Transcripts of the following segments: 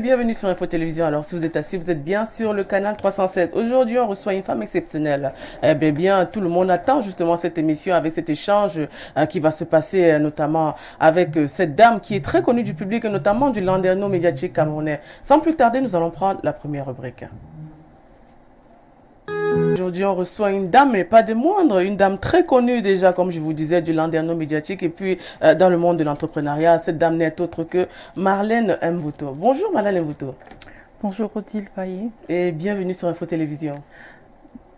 bienvenue sur Info Télévision. Alors, si vous êtes assis, vous êtes bien sur le canal 307. Aujourd'hui, on reçoit une femme exceptionnelle. Bien, tout le monde attend justement cette émission avec cet échange qui va se passer notamment avec cette dame qui est très connue du public et notamment du landerneau médiatique camerounais. Sans plus tarder, nous allons prendre la première rubrique. Aujourd'hui, on reçoit une dame, mais pas des moindres, une dame très connue déjà, comme je vous disais, du landerneau médiatique et puis dans le monde de l'entrepreneuriat. Cette dame n'est autre que Marlène Mvuto. Bonjour Marlène Mvuto. Bonjour Odile Paillet. Et bienvenue sur Info Télévision.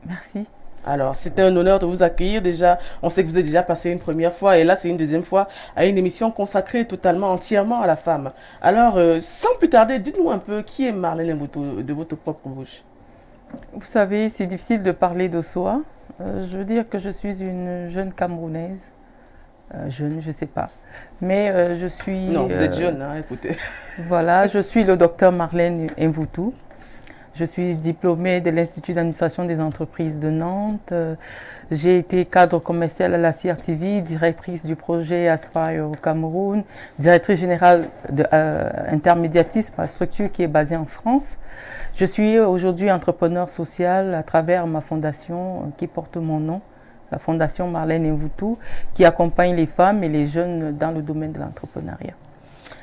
Merci. Alors, c'était un honneur de vous accueillir déjà. On sait que vous êtes déjà passé une première fois et là, c'est une deuxième fois à une émission consacrée totalement, entièrement à la femme. Alors, sans plus tarder, dites-nous un peu qui est Marlène Mvuto de votre propre bouche. Vous savez, c'est difficile de parler de soi. Je veux dire que je suis une jeune Camerounaise. Jeune, je ne sais pas. Mais je suis... Non, vous êtes jeune, hein, écoutez. Voilà, je suis le docteur Marlène Mvuto. Je suis diplômée de l'Institut d'administration des entreprises de Nantes. J'ai été cadre commercial à la CRTV, directrice du projet Aspire au Cameroun, directrice générale de Intermédiatisme, la structure qui est basée en France. Je suis aujourd'hui entrepreneur social à travers ma fondation qui porte mon nom, la fondation Marlène Mvuto, qui accompagne les femmes et les jeunes dans le domaine de l'entrepreneuriat.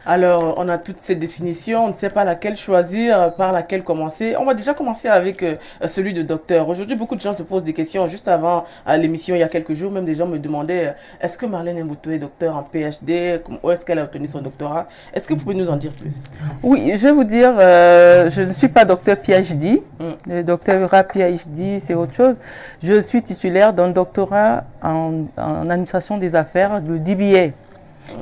Alors, on a toutes ces définitions, on ne sait pas laquelle choisir, par laquelle commencer. On va déjà commencer avec celui de docteur. Aujourd'hui, beaucoup de gens se posent des questions. Juste avant l'émission, il y a quelques jours, même des gens me demandaient est-ce que Marlène Mvuto est docteur en PhD? Où est-ce qu'elle a obtenu son doctorat? Est-ce que vous pouvez nous en dire plus? Oui, je vais vous dire, je ne suis pas docteur PhD. Le doctorat PhD, c'est autre chose. Je suis titulaire d'un doctorat en administration des affaires, le DBA,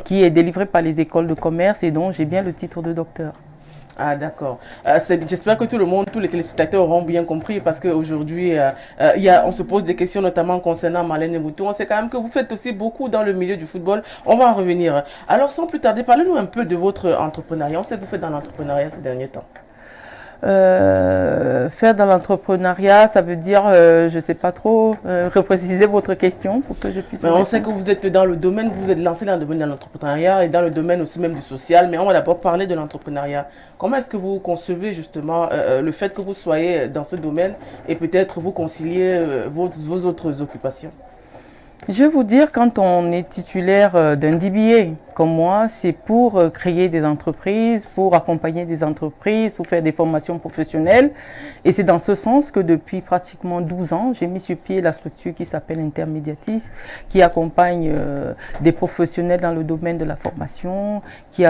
qui est délivré par les écoles de commerce et dont j'ai bien le titre de docteur. Ah d'accord. J'espère que tout le monde, tous les téléspectateurs auront bien compris parce qu'aujourd'hui, on se pose des questions notamment concernant Marlène Mvuto. On sait quand même que vous faites aussi beaucoup dans le milieu du football. On va en revenir. Alors sans plus tarder, parlez-nous un peu de votre entrepreneuriat. On sait que vous faites dans l'entrepreneuriat ces derniers temps. Faire dans l'entrepreneuriat, ça veut dire, je ne sais pas trop, repréciser votre question pour que je puisse... Mais on sait que vous êtes dans le domaine, vous êtes lancé dans le domaine de l'entrepreneuriat et dans le domaine aussi même du social, mais on va d'abord parler de l'entrepreneuriat. Comment est-ce que vous concevez justement le fait que vous soyez dans ce domaine et peut-être vous conciliez vos autres occupations? Je vais vous dire, quand on est titulaire d'un DBA comme moi, c'est pour créer des entreprises, pour accompagner des entreprises, pour faire des formations professionnelles. Et c'est dans ce sens que depuis pratiquement 12 ans, j'ai mis sur pied la structure qui s'appelle Intermédiatis, qui accompagne des professionnels dans le domaine de la formation, qui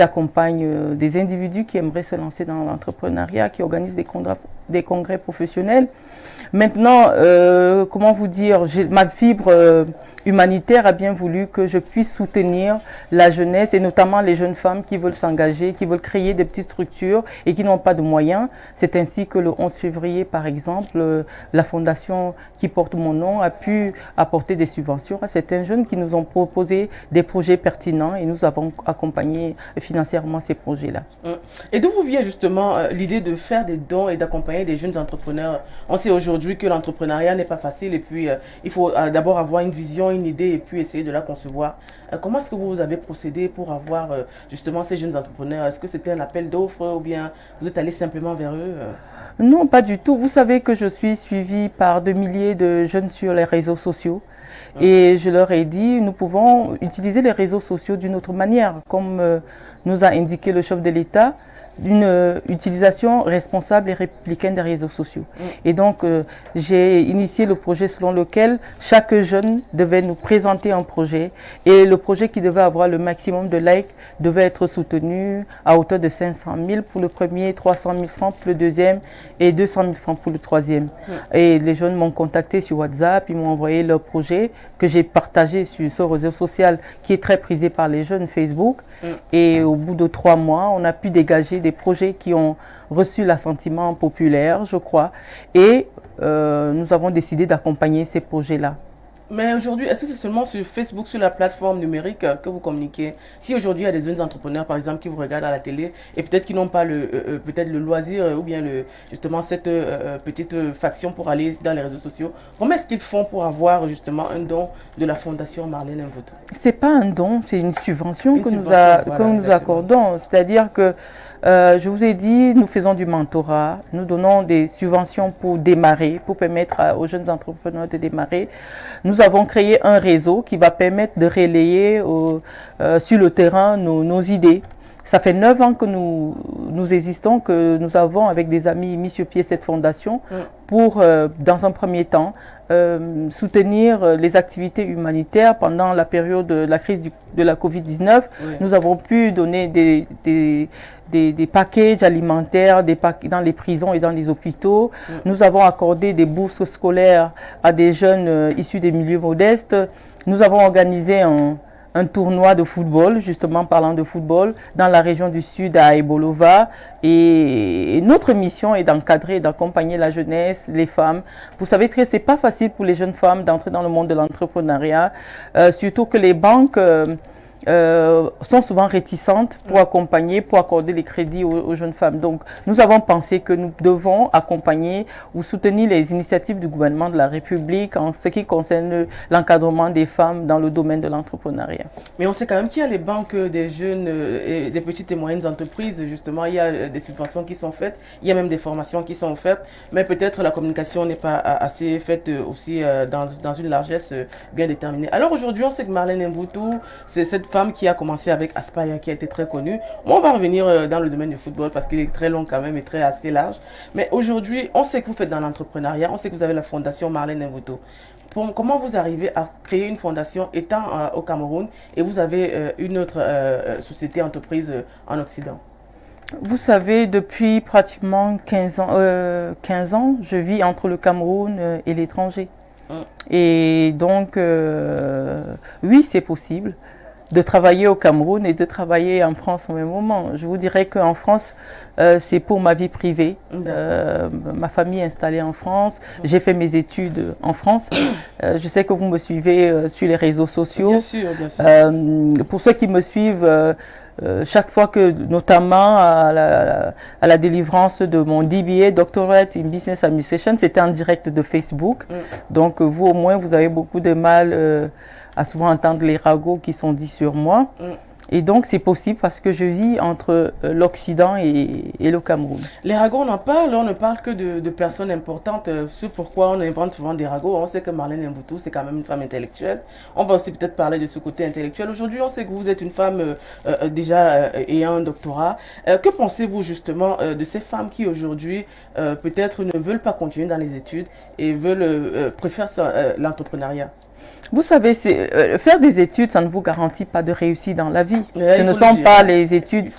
accompagne des individus qui aimeraient se lancer dans l'entrepreneuriat, qui organise des congrès professionnels. Maintenant, comment vous dire, ma fibre humanitaire a bien voulu que je puisse soutenir la jeunesse et notamment les jeunes femmes qui veulent s'engager, qui veulent créer des petites structures et qui n'ont pas de moyens. C'est ainsi que le 11 février, par exemple, la fondation qui porte mon nom a pu apporter des subventions à certains jeunes qui nous ont proposé des projets pertinents et nous avons accompagné financièrement ces projets-là. Et d'où vous vient justement l'idée de faire des dons et d'accompagner des jeunes entrepreneurs? On sait aujourd'hui que l'entrepreneuriat n'est pas facile et puis il faut d'abord avoir une vision, une idée et puis essayer de la concevoir. Comment est-ce que vous avez procédé pour avoir justement ces jeunes entrepreneurs? Est-ce que c'était un appel d'offres ou bien vous êtes allé simplement vers eux? Non, pas du tout. Vous savez que je suis suivie par des milliers de jeunes sur les réseaux sociaux. Et je leur ai dit, nous pouvons utiliser les réseaux sociaux d'une autre manière, comme nous a indiqué le chef de l'État, d'une utilisation responsable et républicaine des réseaux sociaux. Et donc, j'ai initié le projet selon lequel chaque jeune devait nous présenter un projet et le projet qui devait avoir le maximum de likes devait être soutenu à hauteur de 500 000 pour le premier, 300 000 francs pour le deuxième et 200 000 francs pour le troisième. Et les jeunes m'ont contacté sur WhatsApp, ils m'ont envoyé leur projet que j'ai partagé sur ce réseau social qui est très prisé par les jeunes, Facebook. Et au bout de 3 mois, on a pu dégager des projets qui ont reçu l'assentiment populaire, je crois. Et nous avons décidé d'accompagner ces projets-là. Mais aujourd'hui, est-ce que c'est seulement sur Facebook, sur la plateforme numérique que vous communiquez? Si aujourd'hui il y a des jeunes entrepreneurs, par exemple, qui vous regardent à la télé et peut-être qui n'ont pas peut-être le loisir ou bien justement cette petite faction pour aller dans les réseaux sociaux, comment est-ce qu'ils font pour avoir justement un don de la Fondation Marlène Mvuto? C'est pas un don, c'est une subvention que nous accordons. C'est-à-dire que Je vous ai dit, nous faisons du mentorat, nous donnons des subventions pour démarrer, pour permettre aux jeunes entrepreneurs de démarrer. Nous avons créé un réseau qui va permettre de relayer sur le terrain nos idées. Ça fait 9 ans que nous existons, que nous avons avec des amis mis sur pied cette fondation pour, dans un premier temps, soutenir les activités humanitaires pendant la période de la crise de la Covid-19. Nous avons pu donner des packages alimentaires dans les prisons et dans les hôpitaux. Nous avons accordé des bourses scolaires à des jeunes issus des milieux modestes. Nous avons organisé un tournoi de football, justement parlant de football, dans la région du Sud à Ebolova. Et notre mission est d'encadrer et d'accompagner la jeunesse, les femmes. Vous savez que c'est pas facile pour les jeunes femmes d'entrer dans le monde de l'entrepreneuriat, surtout que les banques sont souvent réticentes pour accompagner, pour accorder les crédits aux jeunes femmes. Donc, nous avons pensé que nous devons accompagner ou soutenir les initiatives du gouvernement de la République en ce qui concerne l'encadrement des femmes dans le domaine de l'entrepreneuriat. Mais on sait quand même qu'il y a les banques des jeunes et des petites et moyennes entreprises. Justement, il y a des subventions qui sont faites, il y a même des formations qui sont faites, mais peut-être la communication n'est pas assez faite aussi dans une largesse bien déterminée. Alors aujourd'hui, on sait que Marlène Mvutu, c'est cette femme qui a commencé avec Aspire, qui a été très connue. Moi, on va revenir dans le domaine du football parce qu'il est très long quand même et très assez large. Mais aujourd'hui, on sait que vous faites dans l'entrepreneuriat, on sait que vous avez la fondation Marlène Mvutu. Comment vous arrivez à créer une fondation étant au Cameroun et vous avez une autre société, entreprise en Occident? Vous savez, depuis pratiquement 15 ans, je vis entre le Cameroun et l'étranger. Et donc, oui, c'est possible de travailler au Cameroun et de travailler en France au même moment. Je vous dirais qu'en France, c'est pour ma vie privée. Ma famille est installée en France. J'ai fait mes études en France. Je sais que vous me suivez sur les réseaux sociaux. Bien sûr, bien sûr. Pour ceux qui me suivent, chaque fois que, notamment à la délivrance de mon DBA, Doctorate in Business Administration, c'était en direct de Facebook. Donc, vous au moins, vous avez beaucoup de mal à souvent entendre les ragots qui sont dits sur moi. Et donc, c'est possible parce que je vis entre l'Occident et le Cameroun. Les ragots, on en parle, on ne parle que de personnes importantes. C'est pourquoi on invente souvent des ragots. On sait que Marlène Mvutu, c'est quand même une femme intellectuelle. On va aussi peut-être parler de ce côté intellectuel. Aujourd'hui, on sait que vous êtes une femme déjà ayant un doctorat. Que pensez-vous justement de ces femmes qui aujourd'hui peut-être ne veulent pas continuer dans les études et préfèrent l'entrepreneuriat? Vous savez, faire des études, ça ne vous garantit pas de réussir dans la vie. Ce ne sont pas les études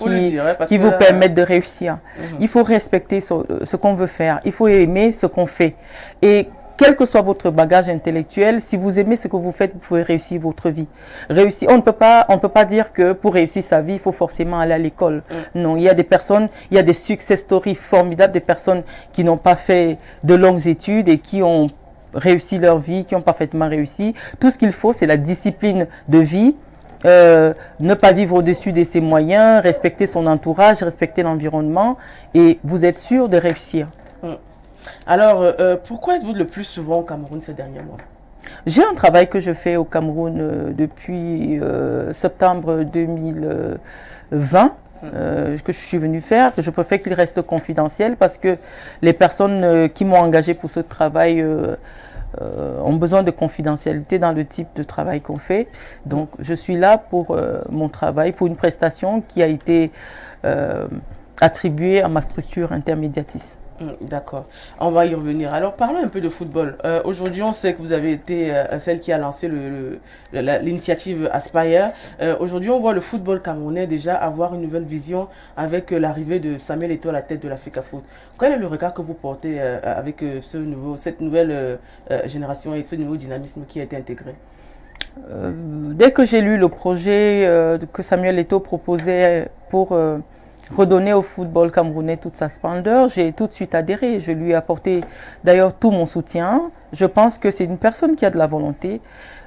qui vous permettent de réussir. Il faut respecter ce qu'on veut faire. Il faut aimer ce qu'on fait. Et quel que soit votre bagage intellectuel, si vous aimez ce que vous faites, vous pouvez réussir votre vie. Réussir, on ne peut pas dire que pour réussir sa vie, il faut forcément aller à l'école. Non, il y a des personnes, il y a des success stories formidables, des personnes qui n'ont pas fait de longues études et qui ont réussi leur vie, qui ont parfaitement réussi. Tout ce qu'il faut, c'est la discipline de vie, ne pas vivre au-dessus de ses moyens, respecter son entourage, respecter l'environnement, et vous êtes sûr de réussir. Alors, pourquoi êtes-vous le plus souvent au Cameroun ces derniers mois? J'ai un travail que je fais au Cameroun depuis septembre 2020. Que je suis venue faire, que je préfère qu'il reste confidentiel parce que les personnes qui m'ont engagé pour ce travail ont besoin de confidentialité dans le type de travail qu'on fait. Donc je suis là pour mon travail, pour une prestation qui a été attribuée à ma structure intermédiatrice. D'accord, on va y revenir. Alors parlons un peu de football. Aujourd'hui, on sait que vous avez été celle qui a lancé l'initiative Aspire. Aujourd'hui, on voit le football camerounais déjà avoir une nouvelle vision avec l'arrivée de Samuel Eto'o à la tête de l'Africa Foot. Quel est le regard que vous portez avec cette nouvelle génération et ce nouveau dynamisme qui a été intégré? Dès que j'ai lu le projet que Samuel Eto'o proposait pour redonner au football camerounais toute sa splendeur, j'ai tout de suite adhéré. Je lui ai apporté d'ailleurs tout mon soutien. Je pense que c'est une personne qui a de la volonté.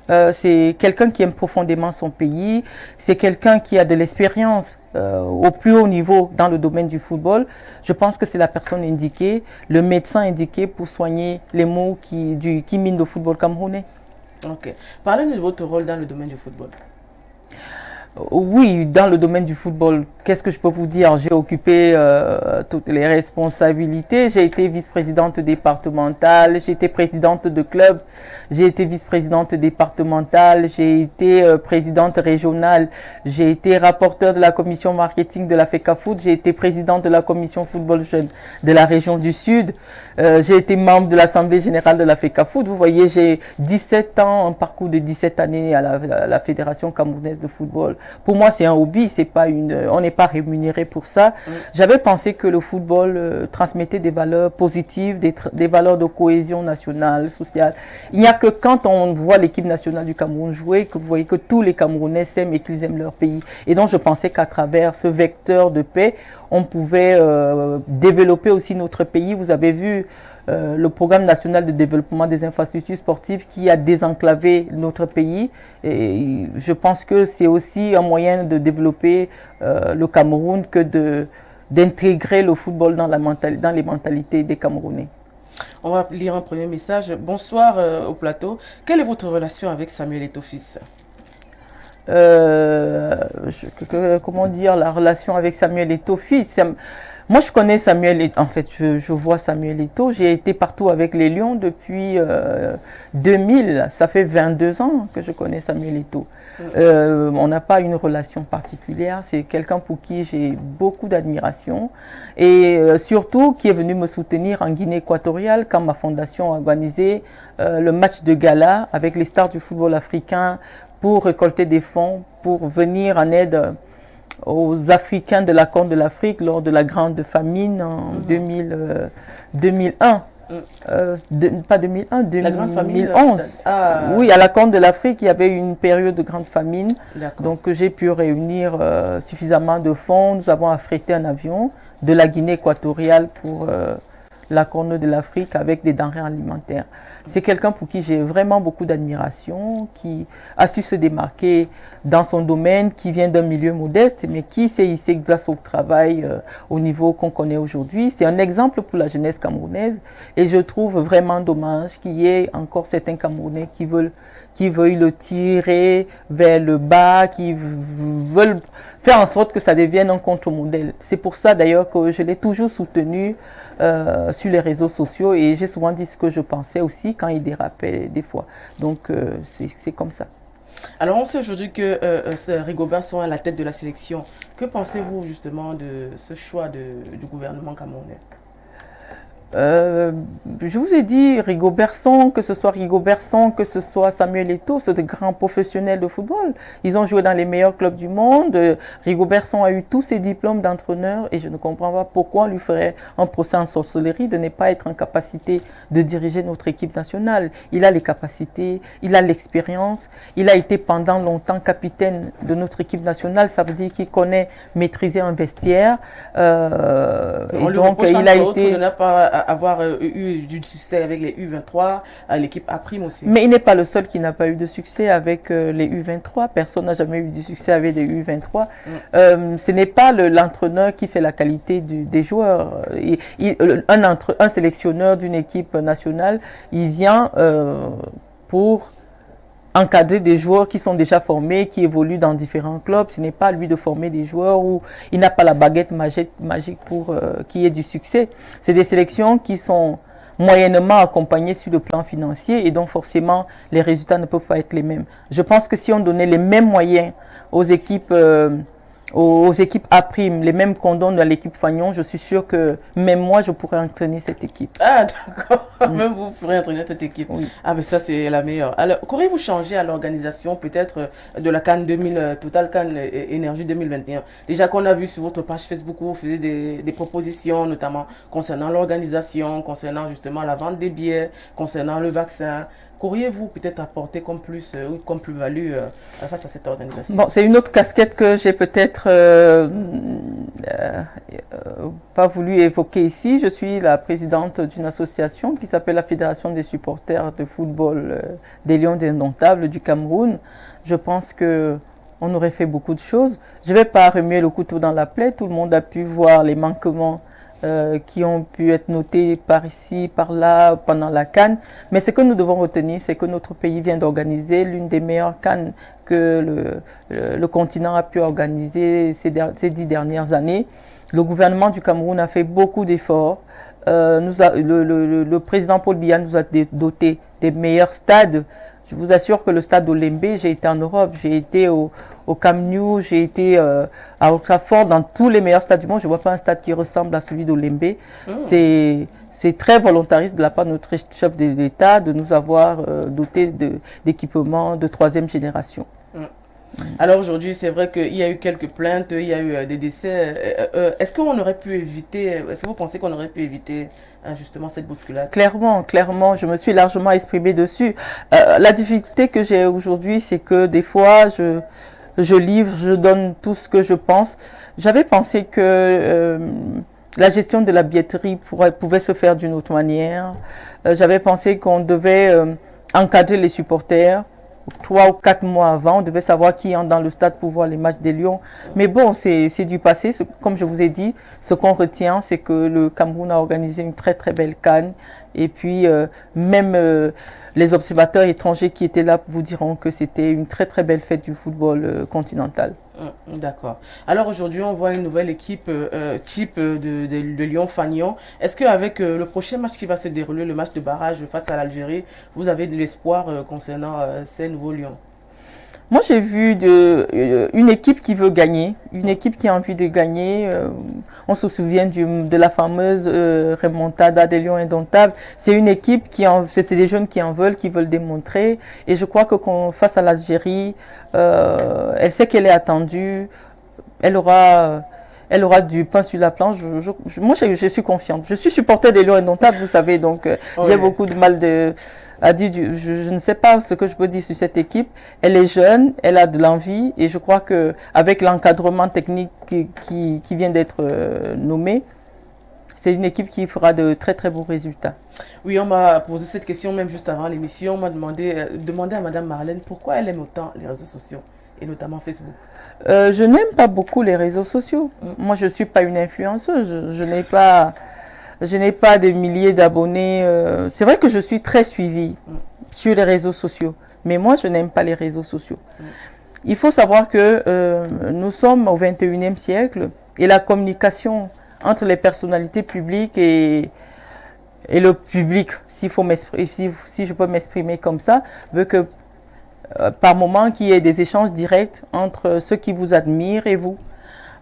C'est quelqu'un qui aime profondément son pays. C'est quelqu'un qui a de l'expérience au plus haut niveau dans le domaine du football. Je pense que c'est la personne indiquée, le médecin indiqué pour soigner les maux qui minent le football camerounais. Ok. Parlez-nous de votre rôle dans le domaine du football. Oui, dans le domaine du football, qu'est-ce que je peux vous dire? J'ai occupé toutes les responsabilités. J'ai été vice-présidente départementale, j'ai été présidente de club, j'ai été vice-présidente départementale, j'ai été présidente régionale, j'ai été rapporteur de la commission marketing de la FECAFoot, j'ai été présidente de la commission football jeune de la région du Sud, j'ai été membre de l'Assemblée générale de la FECAFoot. Vous voyez, j'ai 17 ans, un parcours de 17 années à la Fédération camerounaise de football. Pour moi, c'est un hobby, c'est pas on n'est pas rémunéré pour ça. J'avais pensé que le football transmettait des valeurs positives, des valeurs de cohésion nationale, sociale. Il n'y a que quand on voit l'équipe nationale du Cameroun jouer que vous voyez que tous les Camerounais s'aiment et qu'ils aiment leur pays. Et donc, je pensais qu'à travers ce vecteur de paix, on pouvait développer aussi notre pays. Vous avez vu le programme national de développement des infrastructures sportives qui a désenclavé notre pays. Et je pense que c'est aussi un moyen de développer le Cameroun que d'intégrer le football dans les mentalités des Camerounais. On va lire un premier message. Bonsoir au plateau. Quelle est votre relation avec Samuel Eto'o-Fils? Comment dire, la relation avec Samuel Eto'o-Fils? Moi, je connais Samuel, en fait, je vois Samuel Eto'o. J'ai été partout avec les Lions depuis 2000. Ça fait 22 ans que je connais Samuel Eto'o. On n'a pas une relation particulière. C'est quelqu'un pour qui j'ai beaucoup d'admiration. Et surtout, qui est venu me soutenir en Guinée équatoriale quand ma fondation a organisé le match de gala avec les stars du football africain pour récolter des fonds, pour venir en aide aux Africains de la Corne de l'Afrique lors de la grande famine en 2001. Pas 2001, 2011. La grande famine, oui, à la Corne de l'Afrique, il y avait une période de grande famine. Donc j'ai pu réunir suffisamment de fonds. Nous avons affrété un avion de la Guinée équatoriale pour la Corne de l'Afrique avec des denrées alimentaires. C'est quelqu'un pour qui j'ai vraiment beaucoup d'admiration, qui a su se démarquer dans son domaine, qui vient d'un milieu modeste, mais qui s'est hissé grâce au travail au niveau qu'on connaît aujourd'hui. C'est un exemple pour la jeunesse camerounaise et je trouve vraiment dommage qu'il y ait encore certains Camerounais qui veulent le tirer vers le bas, qui veulent faire en sorte que ça devienne un contre-modèle. C'est pour ça d'ailleurs que je l'ai toujours soutenu sur les réseaux sociaux et j'ai souvent dit ce que je pensais aussi quand il dérapait des fois. Donc c'est comme ça. Alors on sait aujourd'hui que Rigobert Song est à la tête de la sélection. Que pensez-vous justement de ce choix du gouvernement camerounais? Je vous ai dit, Rigobert Song, que ce soit Rigobert Song, que ce soit Samuel Eto'o, c'est de grands professionnels de football. Ils ont joué dans les meilleurs clubs du monde. Rigobert Song a eu tous ses diplômes d'entraîneur et je ne comprends pas pourquoi on lui ferait un procès en sorcellerie de ne pas être en capacité de diriger notre équipe nationale. Il a les capacités, il a l'expérience, il a été pendant longtemps capitaine de notre équipe nationale. Ça veut dire qu'il connaît maîtriser un vestiaire. On lui reproche il a été de ne pas avoir eu du succès avec les U23, l'équipe A-Prime aussi. Mais il n'est pas le seul qui n'a pas eu de succès avec les U23. Personne n'a jamais eu du succès avec les U23. Ce n'est pas l'entraîneur qui fait la qualité des joueurs. Un sélectionneur d'une équipe nationale, il vient pour encadrer des joueurs qui sont déjà formés, qui évoluent dans différents clubs. Ce n'est pas à lui de former des joueurs où il n'a pas la baguette magique pour qu'il y ait du succès. C'est des sélections qui sont moyennement accompagnées sur le plan financier et donc forcément les résultats ne peuvent pas être les mêmes. Je pense que si on donnait les mêmes moyens aux équipes A-Prime, les mêmes qu'on donne à l'équipe Fagnon, je suis sûr que même moi, je pourrais entraîner cette équipe. Ah, d'accord. Même vous pourrez entraîner cette équipe. Oui. Ah, mais ça, c'est la meilleure. Alors, qu'auriez-vous changé à l'organisation, peut-être, de la CAN 2000, Total CAN Énergie 2021? Déjà qu'on a vu sur votre page Facebook où vous faisiez des propositions, notamment concernant l'organisation, concernant justement la vente des billets, concernant le vaccin. Qu'auriez-vous peut-être apporté comme plus ou comme plus-value face à cette organisation? Bon, c'est une autre casquette que j'ai peut-être pas voulu évoquer ici. Je suis la présidente d'une association qui s'appelle la Fédération des supporters de football des Lions indomptables du Cameroun. Je pense que on aurait fait beaucoup de choses. Je ne vais pas remuer le couteau dans la plaie. Tout le monde a pu voir les manquements qui ont pu être notés par ici, par là, pendant la CAN. Mais ce que nous devons retenir, c'est que notre pays vient d'organiser l'une des meilleures CAN que le continent a pu organiser ces 10 dernières années. Le gouvernement du Cameroun a fait beaucoup d'efforts. Le président Paul Biya nous a doté des meilleurs stades. Je vous assure que le stade d'Olembe, j'ai été en Europe, j'ai été au Camp Nou, j'ai été à Old Trafford, dans tous les meilleurs stades du monde. Je ne vois pas un stade qui ressemble à celui d'Olembe. C'est très volontariste de la part de notre chef de l'État de nous avoir doté d'équipements de 3e génération. Alors aujourd'hui, c'est vrai qu'il y a eu quelques plaintes, il y a eu des décès. Est-ce qu'on aurait pu éviter, est-ce que vous pensez qu'on aurait pu éviter justement cette bousculade? Clairement, je me suis largement exprimée dessus. La difficulté que j'ai aujourd'hui, c'est que des fois, je livre, je donne tout ce que je pense. J'avais pensé que la gestion de la billetterie pouvait se faire d'une autre manière. J'avais pensé qu'on devait encadrer les supporters. 3 ou 4 mois avant, on devait savoir qui entre dans le stade pour voir les matchs des Lions. Mais bon, c'est du passé. Comme je vous ai dit, ce qu'on retient, c'est que le Cameroun a organisé une très très belle CAN. Et puis, même les observateurs étrangers qui étaient là vous diront que c'était une très très belle fête du football continental. D'accord. Alors aujourd'hui, on voit une nouvelle équipe type de Lyon-Fagnon. Est-ce qu'avec le prochain match qui va se dérouler, le match de barrage face à l'Algérie, vous avez de l'espoir concernant ces nouveaux Lions? Moi, j'ai vu une équipe qui veut gagner, une équipe qui a envie de gagner. On se souvient de la fameuse remontada des Lions indomptables. C'est une équipe c'est des jeunes qui en veulent, qui veulent démontrer. Et je crois que face à l'Algérie, elle sait qu'elle est attendue. Elle aura du pain sur la planche. Moi, je suis confiante. Je suis supporter des Lions indomptables, vous savez, donc j'ai beaucoup de mal à dire. Je ne sais pas ce que je peux dire sur cette équipe. Elle est jeune, elle a de l'envie, et je crois que avec l'encadrement technique qui vient d'être nommé, c'est une équipe qui fera de très très beaux résultats. Oui, on m'a posé cette question même juste avant l'émission. On m'a demandé à Madame Marlène pourquoi elle aime autant les réseaux sociaux, et notamment Facebook. Je n'aime pas beaucoup les réseaux sociaux. Moi, je ne suis pas une influenceuse. Je n'ai pas des milliers d'abonnés. C'est vrai que je suis très suivie sur les réseaux sociaux. Mais moi, je n'aime pas les réseaux sociaux. Il faut savoir que nous sommes au 21e siècle et la communication entre les personnalités publiques et le public, si je peux m'exprimer comme ça, veut que par moment qu'il y ait des échanges directs entre ceux qui vous admirent et vous.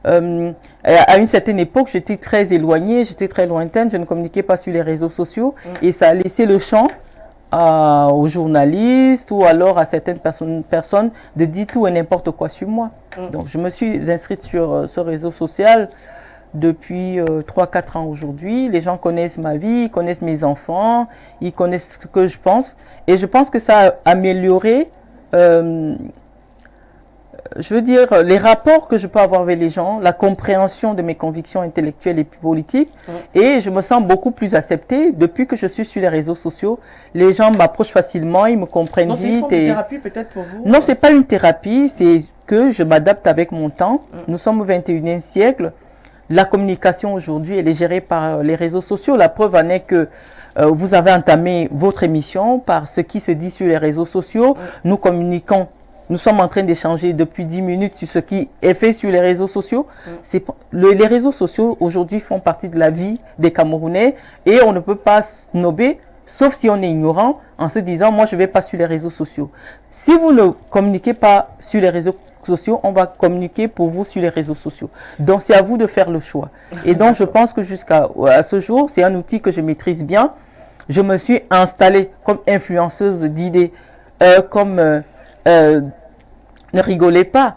À une certaine époque, j'étais très éloignée, j'étais très lointaine, je ne communiquais pas sur les réseaux sociaux et ça a laissé le champ aux journalistes ou alors à certaines personnes de dire tout et n'importe quoi sur moi. Donc je me suis inscrite sur ce réseau social depuis 3-4 ans aujourd'hui. Les gens connaissent ma vie, ils connaissent mes enfants, ils connaissent ce que je pense et je pense que ça a amélioré je veux dire, les rapports que je peux avoir avec les gens, la compréhension de mes convictions intellectuelles et politiques, et je me sens beaucoup plus acceptée depuis que je suis sur les réseaux sociaux. Les gens m'approchent facilement, ils me comprennent vite. C'est une forme de thérapie peut-être pour vous? Non, c'est pas une thérapie, c'est que je m'adapte avec mon temps. Nous sommes au 21e siècle. La communication aujourd'hui, elle est gérée par les réseaux sociaux. La preuve en est que vous avez entamé votre émission par ce qui se dit sur les réseaux sociaux. Nous communiquons. Nous sommes en train d'échanger depuis 10 minutes sur ce qui est fait sur les réseaux sociaux. Les réseaux sociaux aujourd'hui font partie de la vie des Camerounais et on ne peut pas snober, sauf si on est ignorant, en se disant moi je ne vais pas sur les réseaux sociaux. Si vous ne communiquez pas sur les réseaux sociaux, on va communiquer pour vous sur les réseaux sociaux. Donc c'est à vous de faire le choix. Et donc je pense que jusqu'à ce jour, c'est un outil que je maîtrise bien. Je me suis installée comme influenceuse d'idées, ne rigolez pas.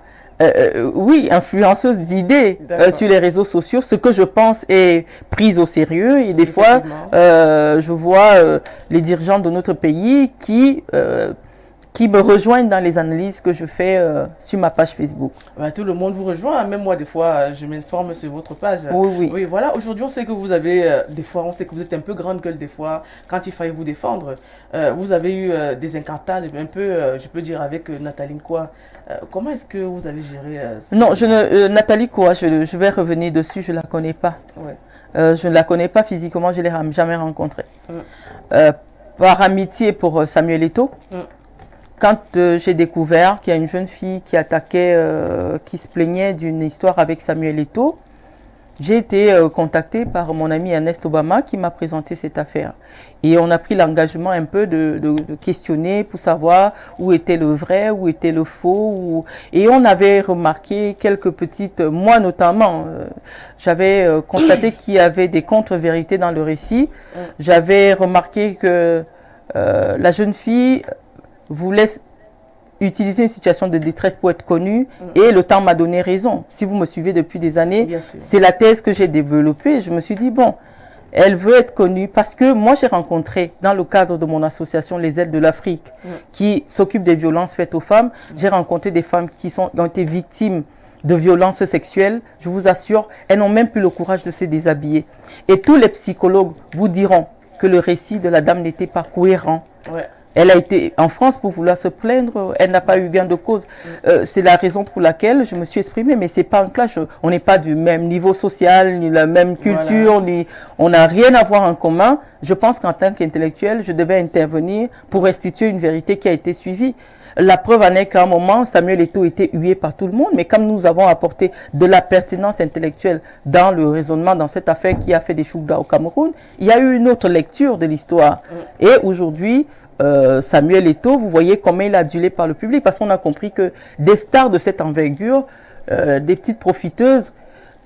Oui, influenceuse d'idées sur les réseaux sociaux. Ce que je pense est prise au sérieux. Et des fois, je vois les dirigeants de notre pays qui qui me rejoignent dans les analyses que je fais sur ma page Facebook. Bah, tout le monde vous rejoint, même moi des fois je m'informe sur votre page. Oui, oui. Oui, voilà, aujourd'hui on sait que vous avez, des fois on sait que vous êtes un peu grande gueule des fois, quand il fallait vous défendre. Vous avez eu des incartades un peu, je peux dire avec Nathalie quoi. Comment est-ce que vous avez géré Non, Nathalie quoi, je vais revenir dessus, je ne la connais pas. Ouais. Je ne la connais pas physiquement, je ne l'ai jamais rencontrée. Par amitié pour Samuel Eto'o, quand j'ai découvert qu'il y a une jeune fille qui attaquait, qui se plaignait d'une histoire avec Samuel Eto'o, j'ai été contactée par mon ami Ernest Obama qui m'a présenté cette affaire. Et on a pris l'engagement un peu de questionner pour savoir où était le vrai, où était le faux. Et on avait remarqué quelques petites, moi notamment, j'avais constaté qu'il y avait des contre-vérités dans le récit. J'avais remarqué que la jeune fille voulait utiliser une situation de détresse pour être connue et le temps m'a donné raison. Si vous me suivez depuis des années, c'est la thèse que j'ai développée. Je me suis dit, bon, elle veut être connue parce que moi j'ai rencontré dans le cadre de mon association Les Ailes de l'Afrique qui s'occupe des violences faites aux femmes, j'ai rencontré des femmes qui ont été victimes de violences sexuelles. Je vous assure, elles n'ont même plus le courage de se déshabiller. Et tous les psychologues vous diront que le récit de la dame n'était pas cohérent. Elle a été en France pour vouloir se plaindre, elle n'a pas eu gain de cause. C'est la raison pour laquelle je me suis exprimée, mais c'est pas un clash. On n'est pas du même niveau social, ni la même culture, ni on n'a rien à voir en commun. Je pense qu'en tant qu'intellectuel, je devais intervenir pour restituer une vérité qui a été suivie. La preuve en est qu'à un moment, Samuel Eto'o était hué par tout le monde, mais comme nous avons apporté de la pertinence intellectuelle dans le raisonnement, dans cette affaire qui a fait des choux au Cameroun, il y a eu une autre lecture de l'histoire. Et aujourd'hui, Samuel Eto'o, vous voyez comment il est adulé par le public, parce qu'on a compris que des stars de cette envergure, des petites profiteuses,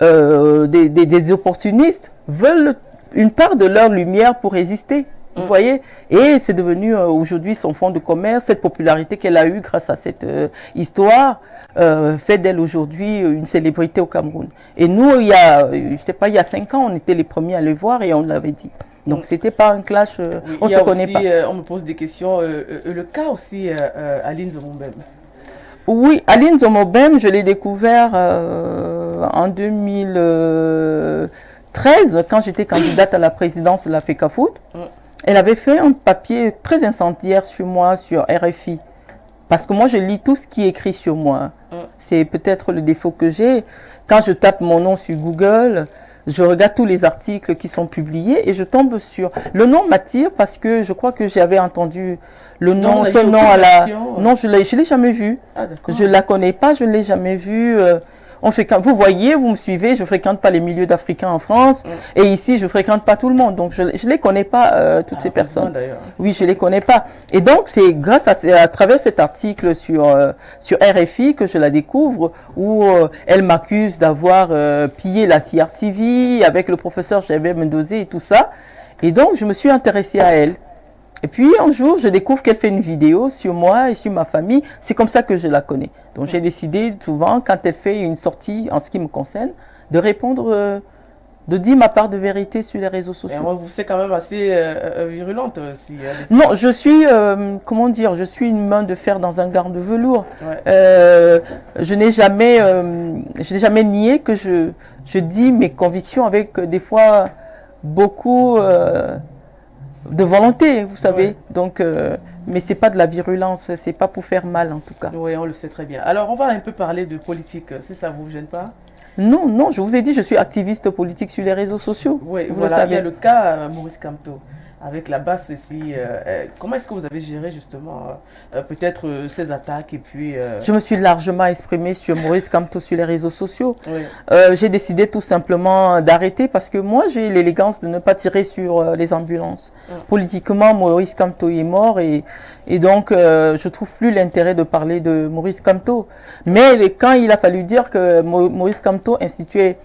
des opportunistes, veulent une part de leur lumière pour résister. Vous voyez, et c'est devenu aujourd'hui son fonds de commerce, cette popularité qu'elle a eue grâce à cette histoire fait d'elle aujourd'hui une célébrité au Cameroun. Et nous, il y a, je sais pas, il y a 5 ans, on était les premiers à le voir et on l'avait dit. Donc c'était pas un clash, on se connaît pas. On me pose des questions, le cas aussi Aline Zomobem. Oui, Aline Zomobem, je l'ai découvert en 2013 quand j'étais candidate à la présidence de la FECAFOOT. Elle avait fait un papier très incendiaire sur moi, sur RFI. Parce que moi, je lis tout ce qui est écrit sur moi. C'est peut-être le défaut que j'ai. Quand je tape mon nom sur Google, je regarde tous les articles qui sont publiés et je tombe sur... Le nom m'attire parce que je crois que j'avais entendu le nom, ce nom à la... Non, je ne l'ai jamais vu. Je ne la connais pas, je ne l'ai jamais vu. Vous voyez, vous me suivez, je fréquente pas les milieux d'Africains en France et ici je fréquente pas tout le monde, donc je les connais pas toutes ces personnes. Oui, je les connais pas. Et donc c'est grâce à travers cet article sur RFI que je la découvre où elle m'accuse d'avoir pillé la CRTV avec le professeur Gervais Mendozé et tout ça. Et donc je me suis intéressée à elle. Et puis un jour, je découvre qu'elle fait une vidéo sur moi et sur ma famille. C'est comme ça que je la connais. Donc j'ai décidé souvent, quand elle fait une sortie en ce qui me concerne, de répondre, de dire ma part de vérité sur les réseaux sociaux. Et moi, vous êtes quand même assez virulente aussi. Non, je suis, comment dire, je suis une main de fer dans un garde de velours. Je n'ai jamais nié que je dis mes convictions avec des fois beaucoup... de volonté, vous savez. Donc, mais c'est pas de la virulence, c'est pas pour faire mal en tout cas. Oui, on le sait très bien. Alors, on va un peu parler de politique, si ça vous gêne pas. Non, non, je vous ai dit, je suis activiste politique sur les réseaux sociaux. Oui, voilà, il y a le cas Maurice Kamto. Avec la base ici, comment est-ce que vous avez géré justement peut-être ces attaques et puis... Je me suis largement exprimée sur Maurice Kamto sur les réseaux sociaux. J'ai décidé tout simplement d'arrêter parce que moi j'ai l'élégance de ne pas tirer sur les ambulances. Politiquement, Maurice Kamto est mort et donc je trouve plus l'intérêt de parler de Maurice Kamto. Mais quand il a fallu dire que Maurice Kamto instituait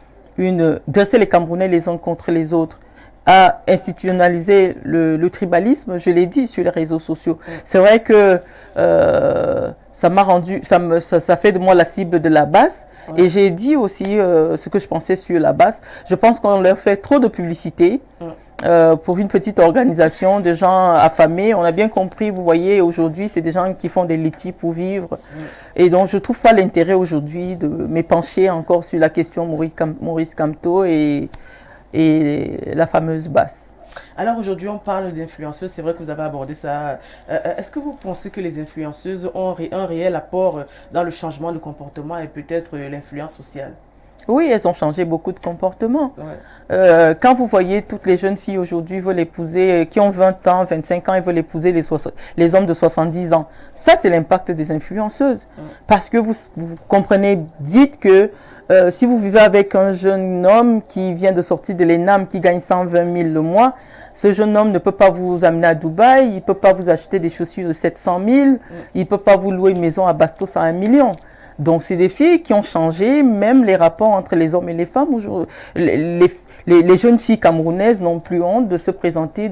dressait les Camerounais les uns contre les autres, à institutionnaliser le tribalisme, je l'ai dit sur les réseaux sociaux. C'est vrai que ça m'a rendu, ça fait de moi la cible de la base. Et j'ai dit aussi ce que je pensais sur la base. Je pense qu'on leur fait trop de publicité. pour une petite organisation de gens affamés. On a bien compris, vous voyez, aujourd'hui, c'est des gens qui font des laitiers pour vivre. Et donc, je trouve pas l'intérêt aujourd'hui de m'épancher encore sur la question Maurice Kamto et la fameuse basse. Alors aujourd'hui, on parle d'influenceuses, c'est vrai que vous avez abordé ça. Est-ce que vous pensez que les influenceuses ont un réel apport dans le changement de comportement et peut-être l'influence sociale? Oui, elles ont changé beaucoup de comportements. Ouais. Quand vous voyez toutes les jeunes filles aujourd'hui veulent épouser, qui ont 20 ans, 25 ans, ils veulent épouser les hommes de 70 ans. Ça, c'est l'impact des influenceuses. Parce que vous comprenez vite que si vous vivez avec un jeune homme qui vient de sortir de l'ENAM, qui gagne 120 000 le mois, ce jeune homme ne peut pas vous amener à Dubaï, il ne peut pas vous acheter des chaussures de 700 000, il ne peut pas vous louer une maison à Bastos à 1 million. Donc, c'est des filles qui ont changé même les rapports entre les hommes et les femmes. Les jeunes filles camerounaises n'ont plus honte de se présenter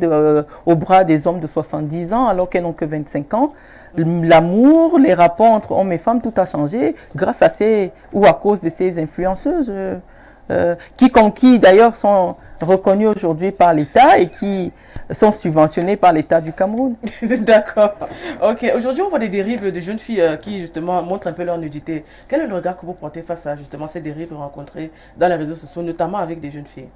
au bras des hommes de 70 ans alors qu'elles n'ont que 25 ans. L'amour, les rapports entre hommes et femmes, tout a changé grâce à ou à cause de ces influenceuses qui d'ailleurs sont reconnues aujourd'hui par l'État et qui sont subventionnées par l'État du Cameroun. D'accord. Ok. Aujourd'hui, on voit des dérives de jeunes filles qui, justement, montrent un peu leur nudité. Quel est le regard que vous portez face à, justement, ces dérives rencontrées dans les réseaux sociaux, notamment avec des jeunes filles?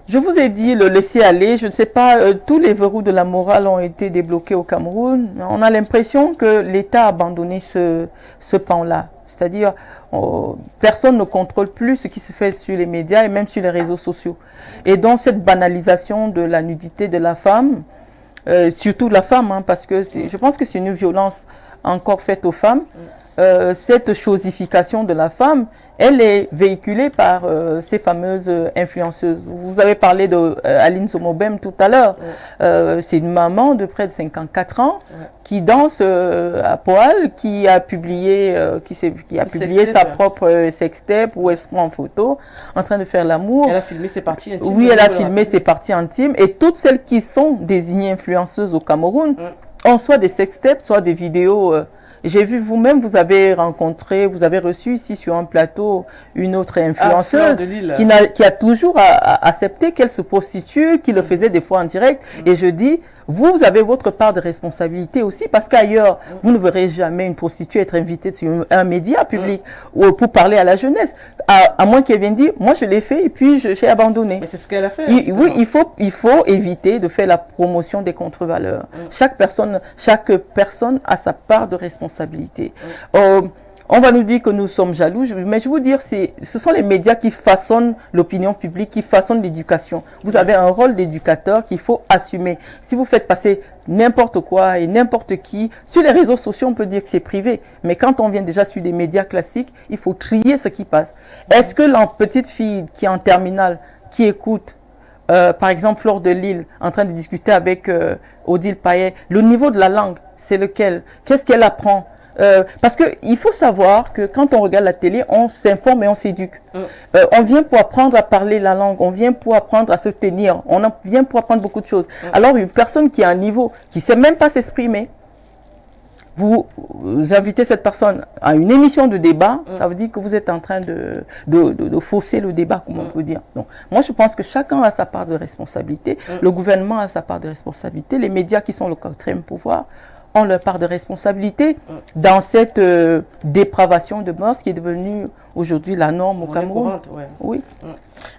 Je vous ai dit le laisser aller. Je ne sais pas, tous les verrous de la morale ont été débloqués au Cameroun. On a l'impression que l'État a abandonné ce pan-là. C'est-à-dire, personne ne contrôle plus ce qui se fait sur les médias et même sur les réseaux sociaux. Et donc, cette banalisation de la nudité de la femme, surtout la femme, hein, parce que je pense que c'est une violence encore faite aux femmes, cette chosification de la femme, elle est véhiculée par ces fameuses influenceuses. Vous avez parlé de Aline Somobem tout à l'heure. C'est une maman de près de 54 ans qui danse à poil, qui a publié, sa propre sextape où elle se prend en photo en train de faire l'amour. Elle a filmé ses parties intimes. Oui, elle a filmé ses parties intimes. Et toutes celles qui sont désignées influenceuses au Cameroun ont soit des sextapes, soit des vidéos. J'ai vu vous-même, vous avez reçu ici sur un plateau une autre influenceuse qui a toujours accepté qu'elle se prostitue, qui le faisait des fois en direct. Et je dis, vous avez votre part de responsabilité aussi, parce qu'ailleurs, vous ne verrez jamais une prostituée être invitée sur un média public ou pour parler à la jeunesse. À moins qu'elle vienne dire, moi je l'ai fait et puis j'ai abandonné. Mais c'est ce qu'elle a fait. Oui, il faut éviter de faire la promotion des contre-valeurs. Chaque personne a sa part de responsabilité. On va nous dire que nous sommes jaloux, mais je veux dire, ce sont les médias qui façonnent l'opinion publique, qui façonnent l'éducation. Vous avez un rôle d'éducateur qu'il faut assumer. Si vous faites passer n'importe quoi et n'importe qui, sur les réseaux sociaux, on peut dire que c'est privé. Mais quand on vient déjà sur des médias classiques, il faut trier ce qui passe. Est-ce que la petite fille qui est en terminale, qui écoute, par exemple, Fleur de Lille, en train de discuter avec Odile Payet, le niveau de la langue, c'est lequel? Qu'est-ce qu'elle apprend? Parce qu'il faut savoir que quand on regarde la télé, on s'informe et on s'éduque. On vient pour apprendre à parler la langue, on vient pour apprendre à se tenir, vient pour apprendre beaucoup de choses. Alors une personne qui a un niveau, qui ne sait même pas s'exprimer, vous invitez cette personne à une émission de débat, ça veut dire que vous êtes en train de fausser le débat, comme on peut dire. Donc, moi, je pense que chacun a sa part de responsabilité, le gouvernement a sa part de responsabilité, les médias qui sont le quatrième pouvoir ont leur part de responsabilité dans cette dépravation de mœurs qui est devenue aujourd'hui la norme au Cameroun. Oui.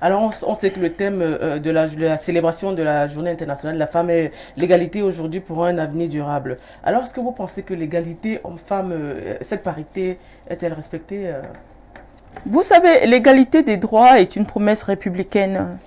Alors, on sait que le thème de la célébration de la Journée internationale de la femme est l'égalité aujourd'hui pour un avenir durable. Alors, est-ce que vous pensez que l'égalité homme-femme, cette parité, est-elle respectée Vous savez, l'égalité des droits est une promesse républicaine.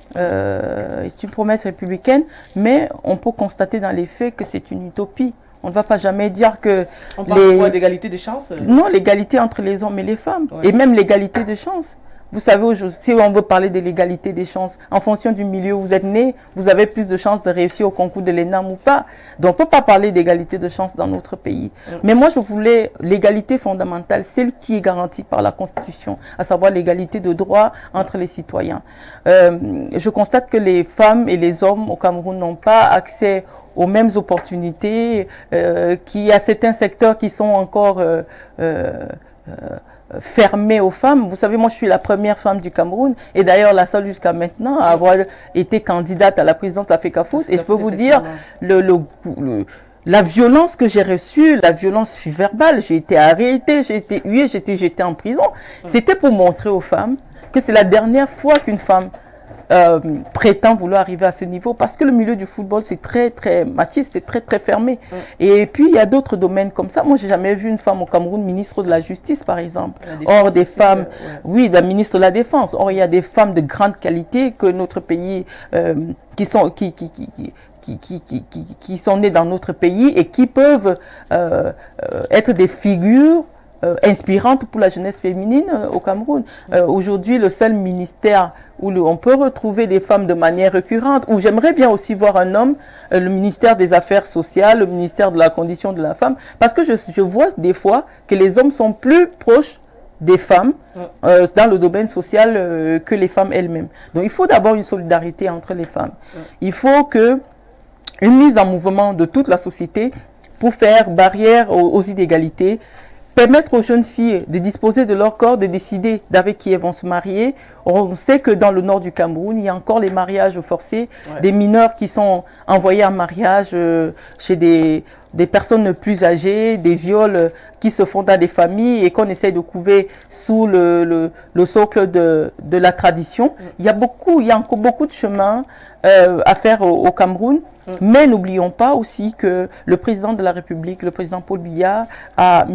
Mais on peut constater dans les faits que c'est une utopie. On ne va pas jamais dire que... On parle d'égalité des chances Non, l'égalité entre les hommes et les femmes. Et même l'égalité des chances. Vous savez, si on veut parler de l'égalité des chances, en fonction du milieu où vous êtes né, vous avez plus de chances de réussir au concours de l'ENAM ou pas. Donc, on ne peut pas parler d'égalité de chances dans notre pays. Mais moi, je voulais l'égalité fondamentale, celle qui est garantie par la Constitution, à savoir l'égalité de droits entre les citoyens. Je constate que les femmes et les hommes au Cameroun n'ont pas accès aux mêmes opportunités, qu'il y a certains secteurs qui sont encore fermée aux femmes. Vous savez, moi, je suis la première femme du Cameroun et d'ailleurs la seule jusqu'à maintenant à avoir été candidate à la présidence de la FECAFOOT. Et je peux vous dire, la violence que j'ai reçue, la violence verbale, j'ai été arrêtée, j'ai été huée, j'ai été jetée en prison. C'était pour montrer aux femmes que c'est la dernière fois qu'une femme prétend vouloir arriver à ce niveau, parce que le milieu du football c'est très très machiste, c'est très très fermé. Et puis il y a d'autres domaines comme ça. Moi j'ai jamais vu une femme au Cameroun ministre de la Justice par exemple. Or des femmes, oui, la ministre de la Défense. Or il y a des femmes de grande qualité que notre pays qui sont nées dans notre pays et qui peuvent être des figures inspirantes pour la jeunesse féminine au Cameroun. Aujourd'hui, le seul ministère où on peut retrouver des femmes de manière récurrente, où j'aimerais bien aussi voir un homme, le ministère des Affaires sociales, le ministère de la condition de la femme, parce que je vois des fois que les hommes sont plus proches des femmes dans le domaine social que les femmes elles-mêmes. Donc il faut d'abord une solidarité entre les femmes. Il faut que une mise en mouvement de toute la société pour faire barrière aux inégalités, permettre aux jeunes filles de disposer de leur corps, de décider d'avec qui elles vont se marier. On sait que dans le nord du Cameroun, il y a encore les mariages forcés, des mineurs qui sont envoyés en mariage chez des personnes plus âgées, des viols qui se font dans des familles et qu'on essaie de couver sous le socle de la tradition. Il y a encore beaucoup de chemin à faire au Cameroun. Mais n'oublions pas aussi que le président de la République, le président Paul Biya, a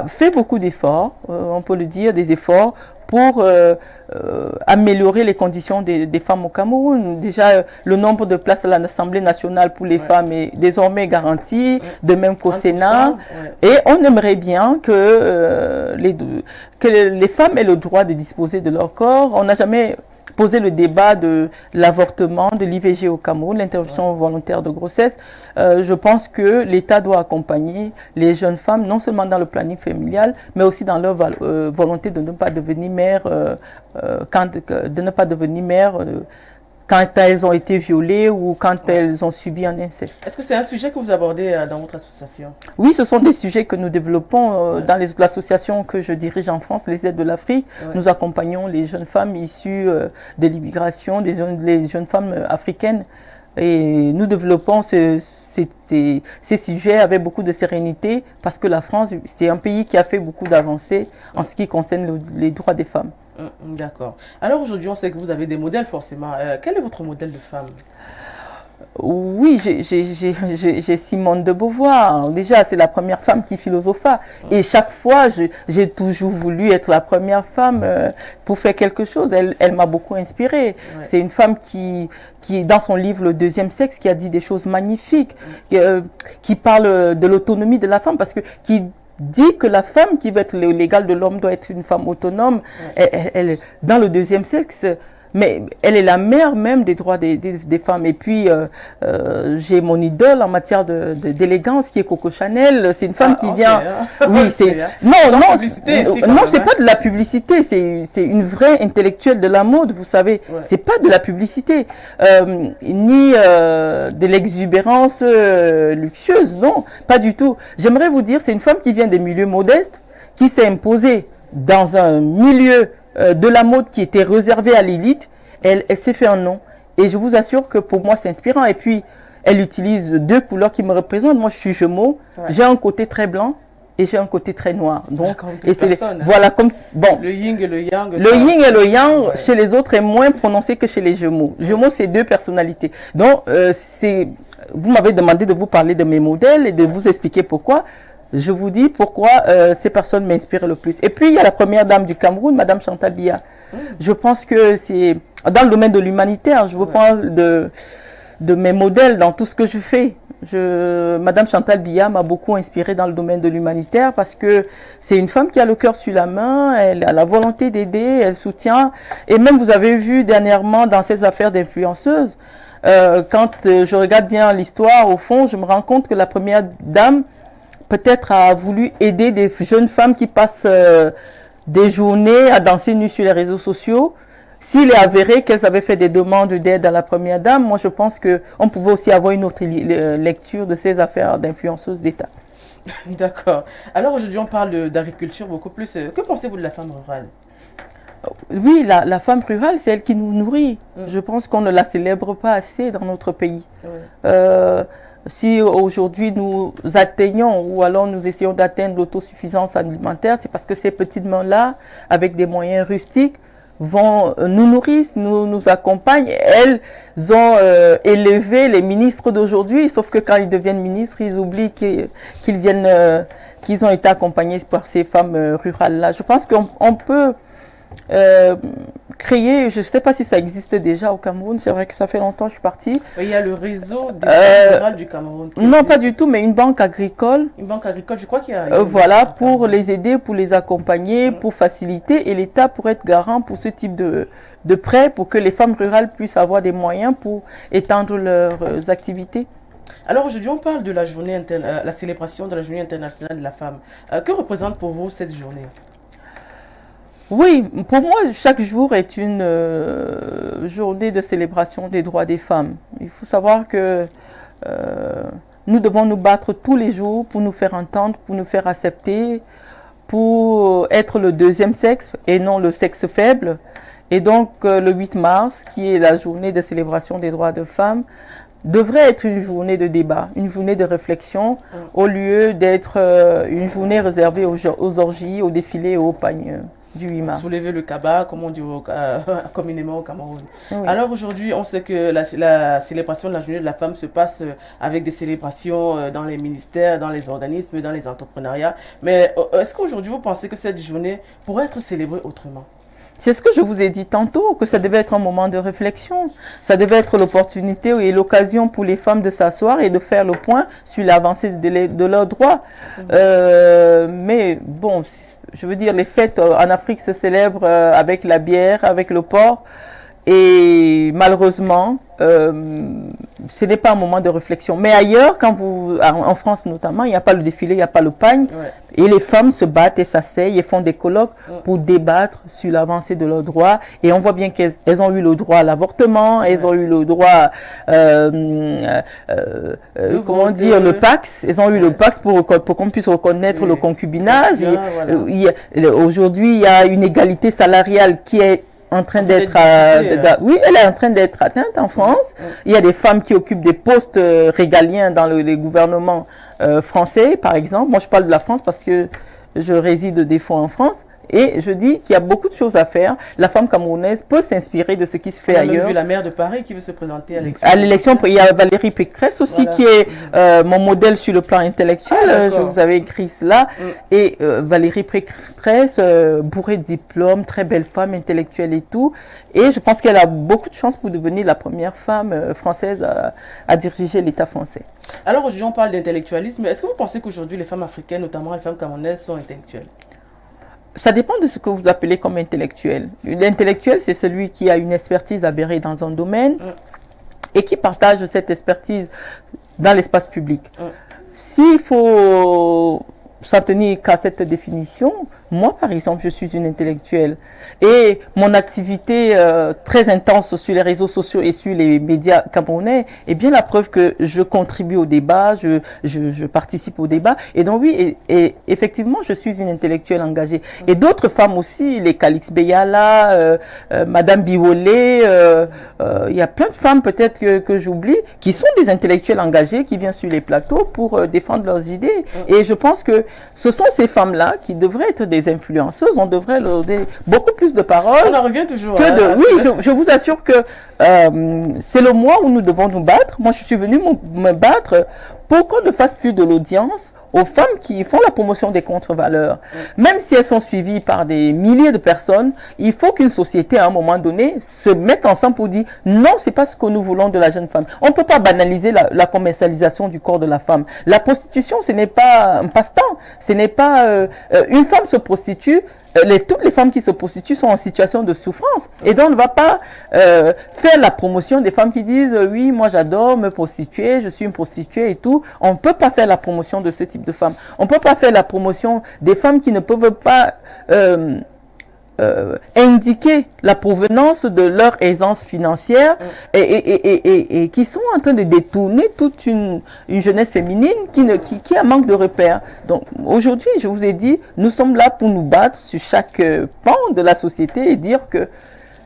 fait beaucoup d'efforts, on peut le dire, des efforts pour améliorer les conditions des femmes au Cameroun. Déjà, le nombre de places à l'Assemblée nationale pour les femmes est désormais garanti, de même qu'au Sénat. Et on aimerait bien que les femmes aient le droit de disposer de leur corps. On n'a jamais poser le débat de l'avortement, de l'IVG au Cameroun, l'interruption volontaire de grossesse. Je pense que l'État doit accompagner les jeunes femmes, non seulement dans le planning familial, mais aussi dans leur volonté de ne pas devenir mère, quand elles ont été violées ou quand elles ont subi un inceste. Est-ce que c'est un sujet que vous abordez dans votre association? Oui, ce sont des sujets que nous développons dans l'association que je dirige en France, les Aides de l'Afrique. Nous accompagnons les jeunes femmes issues de l'immigration, les jeunes femmes africaines. Et nous développons ces sujets avec beaucoup de sérénité parce que la France, c'est un pays qui a fait beaucoup d'avancées en ce qui concerne les droits des femmes. D'accord. Alors aujourd'hui, on sait que vous avez des modèles forcément. Quel est votre modèle de femme? Oui, j'ai Simone de Beauvoir. Déjà, c'est la première femme qui philosopha. Et chaque fois, j'ai toujours voulu être la première femme pour faire quelque chose. Elle m'a beaucoup inspirée. C'est une femme qui, dans son livre Le Deuxième Sexe, qui a dit des choses magnifiques, qui parle de l'autonomie de la femme, parce que qui dit que la femme qui veut être l'égale de l'homme doit être une femme autonome. Elle, dans Le Deuxième Sexe, mais elle est la mère même des droits des femmes. Et puis, j'ai mon idole en matière d'élégance qui est Coco Chanel. C'est une femme qui vient... Oui, c'est... Non, c'est pas de la publicité. C'est une vraie intellectuelle de la mode, vous savez. C'est pas de la publicité. Ni de l'exubérance luxueuse, non, pas du tout. J'aimerais vous dire, c'est une femme qui vient des milieux modestes, qui s'est imposée dans un milieu de la mode qui était réservée à l'élite. Elle s'est fait un nom et je vous assure que pour moi c'est inspirant. Et puis elle utilise deux couleurs qui me représentent. Moi je suis Gémeaux, j'ai un côté très blanc et j'ai un côté très noir. Donc voilà, comme bon, le yin et le yang. Le yin et le yang chez les autres est moins prononcé que chez les Gémeaux. Gémeaux, c'est deux personnalités. Donc vous m'avez demandé de vous parler de mes modèles et de vous expliquer pourquoi. Je vous dis pourquoi ces personnes m'inspirent le plus. Et puis, il y a la première dame du Cameroun, Madame Chantal Biya. Je pense que c'est dans le domaine de l'humanitaire. Je vous parle de mes modèles dans tout ce que je fais. Madame Chantal Biya m'a beaucoup inspirée dans le domaine de l'humanitaire parce que c'est une femme qui a le cœur sur la main, elle a la volonté d'aider, elle soutient. Et même, vous avez vu dernièrement dans ces affaires d'influenceuse, quand je regarde bien l'histoire, au fond, je me rends compte que la première dame peut-être a voulu aider des jeunes femmes qui passent des journées à danser nues sur les réseaux sociaux. S'il est avéré qu'elles avaient fait des demandes d'aide à la première dame, moi je pense qu'on pouvait aussi avoir une autre lecture de ces affaires d'influenceuses d'État. D'accord. Alors aujourd'hui, on parle d'agriculture beaucoup plus. Que pensez-vous de la femme rurale? Oui, la femme rurale, c'est elle qui nous nourrit. Mm. Je pense qu'on ne la célèbre pas assez dans notre pays. Ouais. Euh, Si aujourd'hui nous atteignons ou alors nous essayons d'atteindre l'autosuffisance alimentaire, c'est parce que ces petites mains-là, avec des moyens rustiques, vont nous nourrissent, nous accompagnent. Elles ont élevé les ministres d'aujourd'hui, sauf que quand ils deviennent ministres, ils oublient qu'ils viennent, qu'ils ont été accompagnés par ces femmes rurales-là. Je pense qu'on peut euh, créer, je ne sais pas si ça existe déjà au Cameroun, c'est vrai que ça fait longtemps que je suis partie. Il y a le réseau des femmes rurales du Cameroun. Non, pas du tout, mais une banque agricole. Une banque agricole, je crois qu'il y a. Voilà, pour les aider, pour les accompagner, pour faciliter, et l'État pourrait être garant pour ce type de prêts, pour que les femmes rurales puissent avoir des moyens pour étendre leurs activités. Alors aujourd'hui, on parle de la la célébration de la journée internationale de la femme. Que représente pour vous cette journée? Oui, pour moi, chaque jour est une journée de célébration des droits des femmes. Il faut savoir que nous devons nous battre tous les jours pour nous faire entendre, pour nous faire accepter, pour être le deuxième sexe et non le sexe faible. Et donc, le 8 mars, qui est la journée de célébration des droits de femmes, devrait être une journée de débat, une journée de réflexion, au lieu d'être une journée réservée aux orgies, aux défilés et aux pagnes du 8 mars. Soulever le cabas, comme on dit communément au Cameroun. Oui. Alors aujourd'hui, on sait que la célébration de la journée de la femme se passe avec des célébrations dans les ministères, dans les organismes, dans les entrepreneuriats. Mais est-ce qu'aujourd'hui, vous pensez que cette journée pourrait être célébrée autrement? C'est ce que je vous ai dit tantôt, que ça devait être un moment de réflexion. Ça devait être l'opportunité et l'occasion pour les femmes de s'asseoir et de faire le point sur l'avancée de leurs droits. Mais bon, je veux dire, les fêtes en Afrique se célèbrent avec la bière, avec le porc. Et malheureusement, ce n'est pas un moment de réflexion. Mais ailleurs, en France notamment, il n'y a pas le défilé, il n'y a pas le pagne. Ouais. Et les femmes se battent et s'asseyent et font des colloques pour débattre sur l'avancée de leurs droits. Et on voit bien qu'elles ont eu le droit à l'avortement, elles ont eu le droit, comment dire, le Pax. Elles ont eu le Pax pour qu'on puisse reconnaître le concubinage. Aujourd'hui, il y a une égalité salariale qui est en train d'être oui, elle est en train d'être atteinte en France. Il y a des femmes qui occupent des postes régaliens dans les gouvernements français, par exemple. Moi, je parle de la France parce que je réside des fois en France. Et je dis qu'il y a beaucoup de choses à faire. La femme camerounaise peut s'inspirer de ce qui se fait ailleurs. On a vu la maire de Paris qui veut se présenter à l'élection. À l'élection, il y a Valérie Pécresse aussi, qui est mon modèle sur le plan intellectuel. Je vous avais écrit cela. Et Valérie Pécresse, bourrée de diplômes, très belle femme, intellectuelle et tout. Et je pense qu'elle a beaucoup de chance pour devenir la première femme française à diriger l'État français. Alors aujourd'hui, on parle d'intellectualisme. Est-ce que vous pensez qu'aujourd'hui, les femmes africaines, notamment les femmes camerounaises, sont intellectuelles? Ça dépend de ce que vous appelez comme intellectuel. L'intellectuel, c'est celui qui a une expertise avérée dans un domaine et qui partage cette expertise dans l'espace public. S'il faut s'en tenir qu'à cette définition, moi, par exemple, je suis une intellectuelle. Et mon activité très intense sur les réseaux sociaux et sur les médias camerounais est bien la preuve que je contribue au débat, je participe au débat. Et donc oui, et effectivement, je suis une intellectuelle engagée. Et d'autres femmes aussi, les Calix Beyala, Madame Biolay, il y a plein de femmes peut-être que j'oublie, qui sont des intellectuelles engagées, qui viennent sur les plateaux pour défendre leurs idées. Et je pense que ce sont ces femmes-là qui devraient être des influenceuses, on devrait leur donner beaucoup plus de paroles. On en revient toujours. Oui, je vous assure que c'est le mois où nous devons nous battre. Moi, je suis venue me battre pour qu'on ne fasse plus de l'audience aux femmes qui font la promotion des contre-valeurs. Même si elles sont suivies par des milliers de personnes, il faut qu'une société, à un moment donné, se mette ensemble pour dire non, c'est pas ce que nous voulons de la jeune femme. On ne peut pas banaliser la commercialisation du corps de la femme. La prostitution, ce n'est pas un passe-temps. Ce n'est pas une femme se prostitue. Toutes les femmes qui se prostituent sont en situation de souffrance. Et donc, on ne va pas faire la promotion des femmes qui disent oui, moi j'adore me prostituer, je suis une prostituée et tout. On ne peut pas faire la promotion de ce type de femmes. On ne peut pas faire la promotion des femmes qui ne peuvent pas indiquer la provenance de leur aisance financière et qui sont en train de détourner toute une jeunesse féminine qui a manque de repères. Donc aujourd'hui, je vous ai dit, nous sommes là pour nous battre sur chaque pan de la société et dire que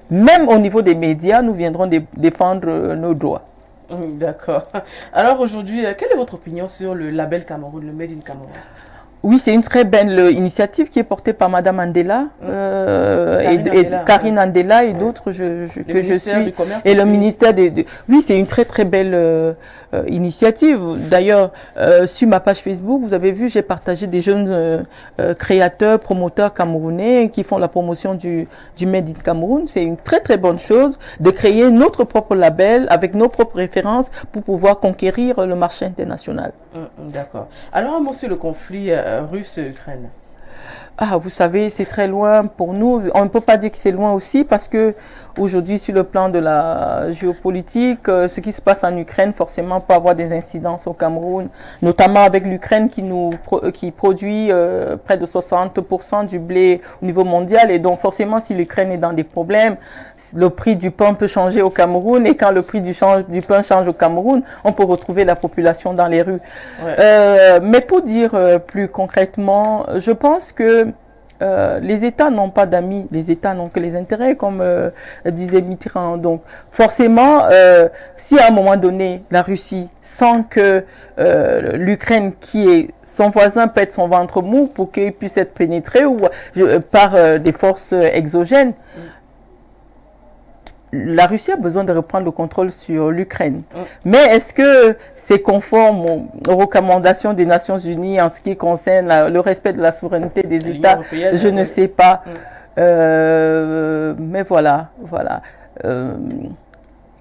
même au niveau des médias, nous viendrons défendre nos droits. D'accord. Alors aujourd'hui, quelle est votre opinion sur le label Cameroun, le Made in Cameroun? Oui, c'est une très belle initiative qui est portée par Madame Andela, Karine Andela et d'autres que je suis, et le ministère Oui, c'est une très très belle initiative. D'ailleurs, sur ma page Facebook, vous avez vu, j'ai partagé des jeunes créateurs, promoteurs camerounais qui font la promotion du Made in Cameroun. C'est une très très bonne chose de créer notre propre label avec nos propres références pour pouvoir conquérir le marché international. D'accord. Alors, un mot sur le conflit russe-Ukraine. Ah, vous savez, c'est très loin pour nous. On ne peut pas dire que c'est loin aussi parce que aujourd'hui, sur le plan de la géopolitique, ce qui se passe en Ukraine, forcément, peut avoir des incidences au Cameroun, notamment avec l'Ukraine qui produit près de 60% du blé au niveau mondial. Et donc, forcément, si l'Ukraine est dans des problèmes, le prix du pain peut changer au Cameroun. Et quand le prix du pain change au Cameroun, on peut retrouver la population dans les rues. Ouais. Mais pour dire plus concrètement, je pense que les États n'ont pas d'amis, les États n'ont que les intérêts, comme disait Mitterrand. Donc, forcément, si à un moment donné, la Russie sent que l'Ukraine, qui est son voisin, pète son ventre mou pour qu'il puisse être pénétré ou par des forces exogènes, la Russie a besoin de reprendre le contrôle sur l'Ukraine. Mais est-ce que c'est conforme aux recommandations des Nations Unies en ce qui concerne le respect de la souveraineté des États? Je ne sais pas. Mais voilà.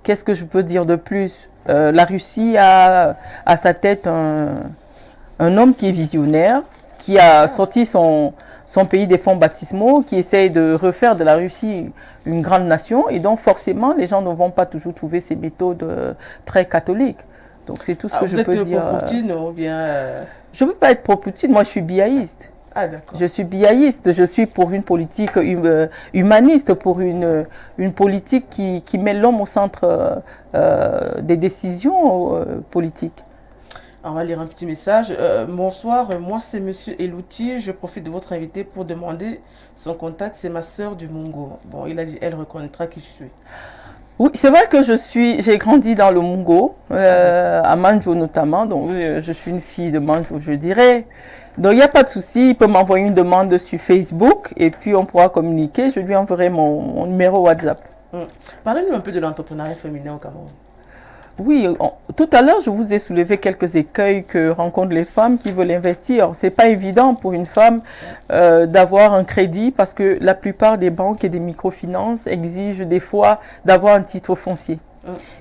Qu'est-ce que je peux dire de plus? La Russie a à sa tête un homme qui est visionnaire, qui a sorti son pays des fonds baptismaux, qui essaye de refaire de la Russie une grande nation, et donc forcément les gens ne vont pas toujours trouver ces méthodes très catholiques. Donc c'est tout ce que je peux dire. Vous êtes pro-Poutine ou bien Je ne peux pas être pro-Poutine, moi je suis biaïste. Ah, d'accord. Je suis biaïste, je suis pour une politique humaniste, pour une politique qui met l'homme au centre des décisions politiques. On va lire un petit message. Bonsoir, moi c'est Monsieur Elouti. Je profite de votre invité pour demander son contact. C'est ma sœur du Mungo. Bon, il a dit, elle reconnaîtra qui je suis. Oui, c'est vrai que j'ai grandi dans le Mungo, à Manjo notamment. Donc, je suis une fille de Manjo, je dirais. Donc, il n'y a pas de souci. Il peut m'envoyer une demande sur Facebook et puis on pourra communiquer. Je lui enverrai mon numéro WhatsApp. Parlez-nous un peu de l'entrepreneuriat féminin au Cameroun. Oui, tout à l'heure, je vous ai soulevé quelques écueils que rencontrent les femmes qui veulent investir. C'est pas évident pour une femme d'avoir un crédit parce que la plupart des banques et des microfinances exigent des fois d'avoir un titre foncier.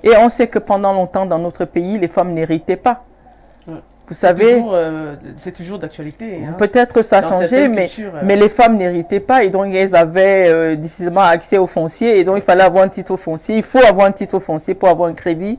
Et on sait que pendant longtemps dans notre pays, les femmes n'héritaient pas. Vous savez, c'est toujours d'actualité. Hein. Peut-être ça a changé, mais les femmes n'héritaient pas et donc elles avaient difficilement accès au foncier et donc il fallait avoir un titre foncier. Il faut avoir un titre foncier pour avoir un crédit.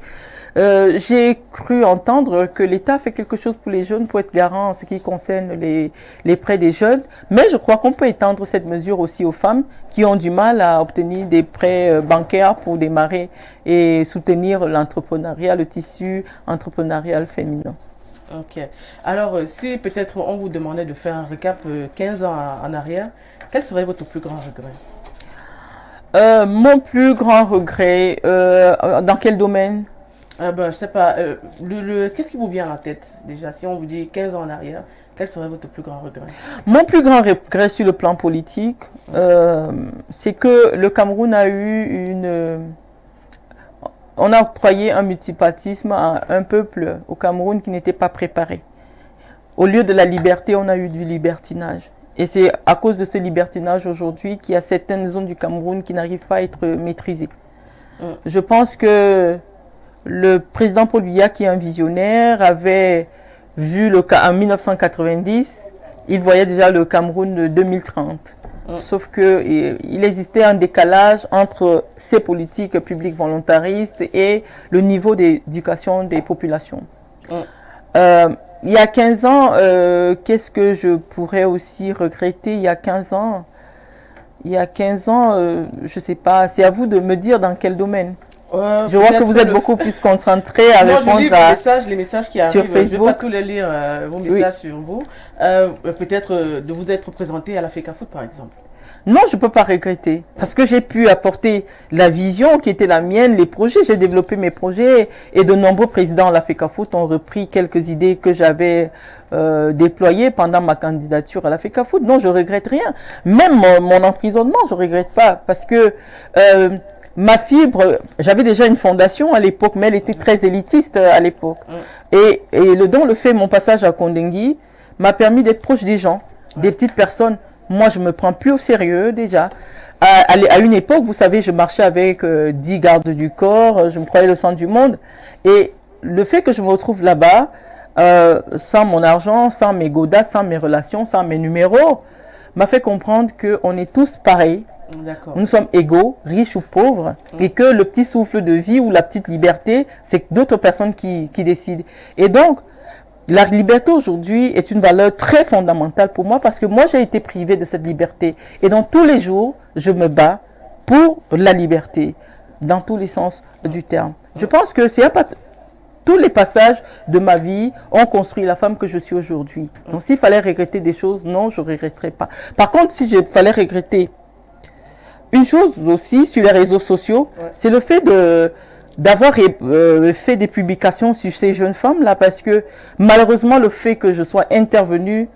J'ai cru entendre que l'État fait quelque chose pour les jeunes pour être garant en ce qui concerne les prêts des jeunes, mais je crois qu'on peut étendre cette mesure aussi aux femmes qui ont du mal à obtenir des prêts bancaires pour démarrer et soutenir l'entrepreneuriat, le tissu entrepreneurial féminin. Ok. Alors, si peut-être on vous demandait de faire un récap 15 ans en arrière, quel serait votre plus grand regret? Mon plus grand regret, dans quel domaine? Je sais pas. Qu'est-ce qui vous vient à la tête déjà? Si on vous dit 15 ans en arrière, quel serait votre plus grand regret? Mon plus grand regret sur le plan politique, c'est que le Cameroun a eu on a octroyé un multipartisme à un peuple au Cameroun qui n'était pas préparé. Au lieu de la liberté, on a eu du libertinage. Et c'est à cause de ce libertinage aujourd'hui qu'il y a certaines zones du Cameroun qui n'arrivent pas à être maîtrisées. Je pense que le président Paul Biya, qui est un visionnaire, avait vu le cas en 1990, il voyait déjà le Cameroun de 2030. Sauf qu'il existait un décalage entre ces politiques publiques volontaristes et le niveau d'éducation des populations. Il y a 15 ans, qu'est-ce que je pourrais aussi regretter? Il y a 15 ans, Il y a 15 ans, je ne sais pas, c'est à vous de me dire dans quel domaine. Je vois que vous êtes beaucoup plus concentré à Moi, je lis répondre les messages qui sur arrivent. Je ne vais pas Facebook. tous les lire, vos Oui. messages sur vous. Peut-être de vous être présenté à la FECAFOOT, par exemple. Non, je ne peux pas regretter parce que j'ai pu apporter la vision qui était la mienne, les projets. J'ai développé mes projets et de nombreux présidents de la FECAFOOT ont repris quelques idées que j'avais déployées pendant ma candidature à la FECAFOOT. Non, je regrette rien. Même mon emprisonnement, je regrette pas parce que ma fibre, j'avais déjà une fondation à l'époque, mais elle était très élitiste à l'époque. Et le fait, mon passage à Kondengui m'a permis d'être proche des gens, des petites personnes. Moi, je me prends plus au sérieux déjà. À une époque, vous savez, je marchais avec 10 gardes du corps, je me croyais le centre du monde. Et le fait que je me retrouve là-bas, sans mon argent, sans mes godas, sans mes relations, sans mes numéros, m'a fait comprendre qu'on est tous pareils. Nous sommes égaux, riches ou pauvres, et que le petit souffle de vie ou la petite liberté, c'est d'autres personnes qui décident. Et donc, la liberté aujourd'hui est une valeur très fondamentale pour moi parce que moi j'ai été privée de cette liberté. Et dans tous les jours, je me bats pour la liberté, dans tous les sens du terme. Je pense que tous les passages de ma vie ont construit la femme que je suis aujourd'hui. Donc s'il fallait regretter des choses, non, je ne regretterais pas. Par contre, si je fallait regretter une chose aussi sur les réseaux sociaux, c'est le fait d'avoir fait des publications sur ces jeunes femmes là parce que malheureusement le fait que je sois intervenue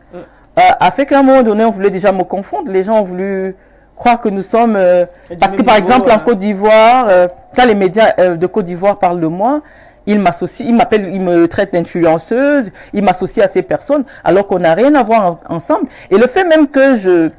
a fait qu'à un moment donné on voulait déjà me confondre, les gens ont voulu croire que nous sommes parce que par exemple en Côte d'Ivoire quand les médias de Côte d'Ivoire parlent de moi, ils m'appellent, ils me traitent d'influenceuse, ils m'associent à ces personnes alors qu'on n'a rien à voir ensemble. Et le fait même que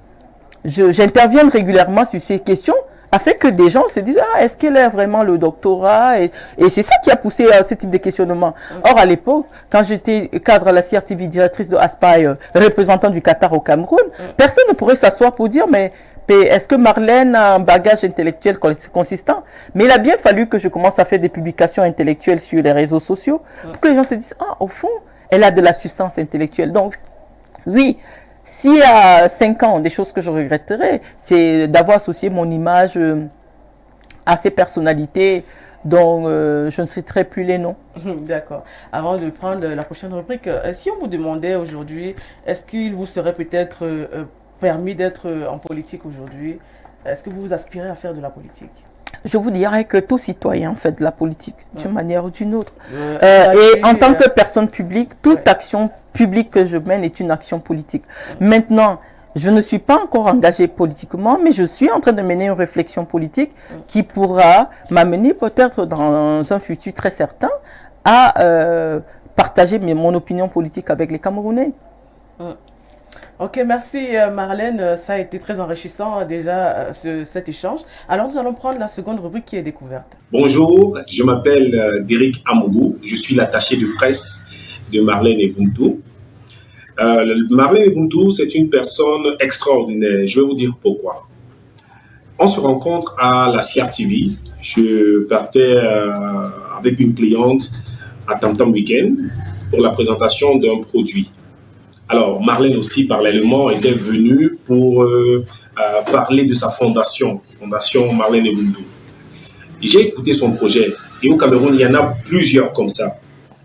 j'intervienne régulièrement sur ces questions a fait que des gens se disent est-ce qu'elle a vraiment le doctorat et c'est ça qui a poussé ce type de questionnement. Or à l'époque, quand j'étais cadre à la CRTV, directrice de ASPAI, représentant du Qatar au Cameroun, personne ne pourrait s'asseoir pour dire mais est-ce que Marlène a un bagage intellectuel consistant? Mais il a bien fallu que je commence à faire des publications intellectuelles sur les réseaux sociaux pour que les gens se disent au fond, elle a de la substance intellectuelle. Donc oui, s'il y a 5 ans, des choses que je regretterais, c'est d'avoir associé mon image à ces personnalités dont je ne citerai plus les noms. D'accord. Avant de prendre la prochaine rubrique, si on vous demandait aujourd'hui, est-ce qu'il vous serait peut-être permis d'être en politique aujourd'hui? Est-ce que vous aspirez à faire de la politique? Je vous dirais que tout citoyen fait de la politique, d'une manière ou d'une autre. Et en tant que personne publique, toute action publique que je mène est une action politique. Maintenant, je ne suis pas encore engagée politiquement, mais je suis en train de mener une réflexion politique qui pourra m'amener peut-être dans un futur très certain à partager mon opinion politique avec les Camerounais. Ok, merci Marlène, ça a été très enrichissant déjà cet échange. Alors nous allons prendre la seconde rubrique qui est découverte. Bonjour, je m'appelle Derek Amougou, je suis l'attaché de presse de Marlène Ebuntu. Marlène Ebuntu, c'est une personne extraordinaire, je vais vous dire pourquoi. On se rencontre à la CRTV, je partais avec une cliente à Tam Tam Weekend pour la présentation d'un produit. Alors, Marlène aussi, parallèlement, était venue pour parler de sa fondation Marlène Ebuntu. J'ai écouté son projet. Et au Cameroun, il y en a plusieurs comme ça.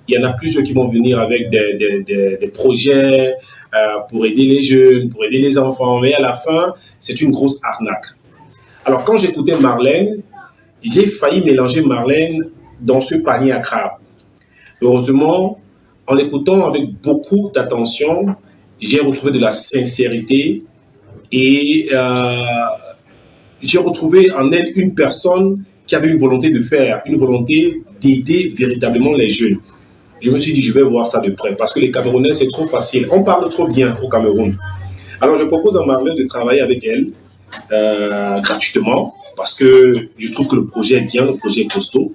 Il y en a plusieurs qui vont venir avec des projets pour aider les jeunes, pour aider les enfants. Mais à la fin, c'est une grosse arnaque. Alors, quand j'écoutais Marlène, j'ai failli mélanger Marlène dans ce panier à crabe. Heureusement, en l'écoutant avec beaucoup d'attention, j'ai retrouvé de la sincérité et j'ai retrouvé en elle une personne qui avait une volonté de faire, une volonté d'aider véritablement les jeunes. Je me suis dit, je vais voir ça de près parce que les Camerounais, c'est trop facile. On parle trop bien au Cameroun. Alors, je propose à Marlène de travailler avec elle gratuitement parce que je trouve que le projet est bien, le projet est costaud.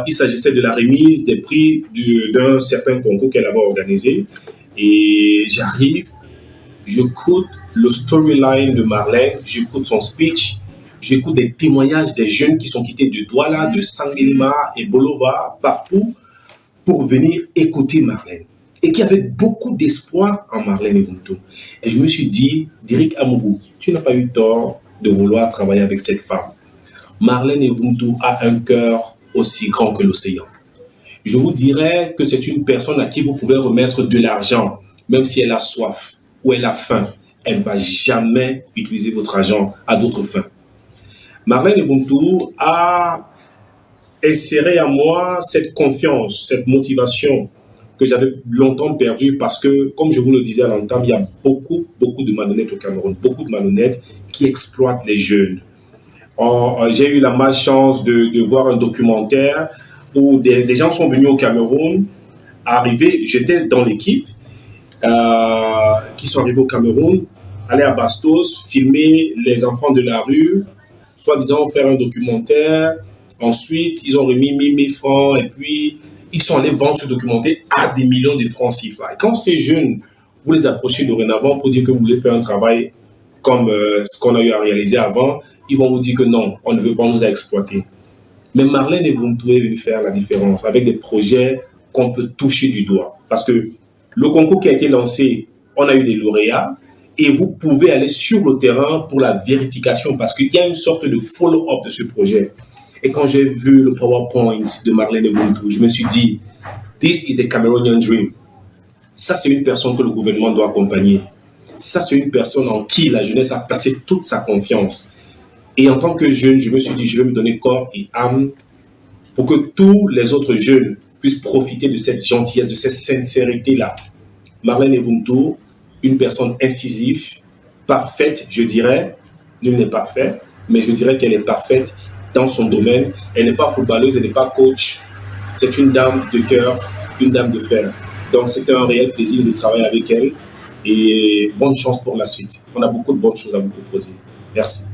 Il s'agissait de la remise des prix d'un certain concours qu'elle avait organisé. Et j'arrive, j'écoute le storyline de Marlène, j'écoute son speech, j'écoute des témoignages des jeunes qui sont quittés de Douala, de Sangelima et Bolova, partout, pour venir écouter Marlène. et qui avait beaucoup d'espoir en Marlène Evumtu. Et je me suis dit, Derrick Amougou, tu n'as pas eu tort de vouloir travailler avec cette femme. Marlène Evumtu a un cœur aussi grand que l'océan. Je vous dirais que c'est une personne à qui vous pouvez remettre de l'argent, même si elle a soif ou elle a faim. Elle ne va jamais utiliser votre argent à d'autres fins. Marlène Evumtu a inséré à moi cette confiance, cette motivation que j'avais longtemps perdue parce que, comme je vous le disais à l'entame, il y a beaucoup de malhonnêtes au Cameroun, beaucoup de malhonnêtes qui exploitent les jeunes. J'ai eu la malchance de voir un documentaire où des gens sont venus au Cameroun, arrivés, j'étais dans l'équipe, qui sont arrivés au Cameroun, aller à Bastos, filmer les enfants de la rue, soi-disant faire un documentaire. Ensuite, ils ont remis 1000 francs et puis ils sont allés vendre ce documentaire à des millions de francs CFA. Et quand ces jeunes, vous les approchez dorénavant pour dire que vous voulez faire un travail comme ce qu'on a eu à réaliser avant, ils vont vous dire que non, on ne veut pas nous exploiter. Mais Marlène Evumtu est venue faire la différence avec des projets qu'on peut toucher du doigt. Parce que le concours qui a été lancé, on a eu des lauréats et vous pouvez aller sur le terrain pour la vérification parce qu'il y a une sorte de follow-up de ce projet. Et quand j'ai vu le PowerPoint de Marlène Evumtu, je me suis dit, this is the Cameroonian dream. Ça, c'est une personne que le gouvernement doit accompagner. Ça, c'est une personne en qui la jeunesse a placé toute sa confiance. Et en tant que jeune, je me suis dit, je vais me donner corps et âme pour que tous les autres jeunes puissent profiter de cette gentillesse, de cette sincérité-là. Marlène Evumtu, une personne incisive, parfaite, je dirais. Nul n'est parfait, mais je dirais qu'elle est parfaite dans son domaine. Elle n'est pas footballeuse, elle n'est pas coach. C'est une dame de cœur, une dame de fer. Donc, c'était un réel plaisir de travailler avec elle. Et bonne chance pour la suite. On a beaucoup de bonnes choses à vous proposer. Merci.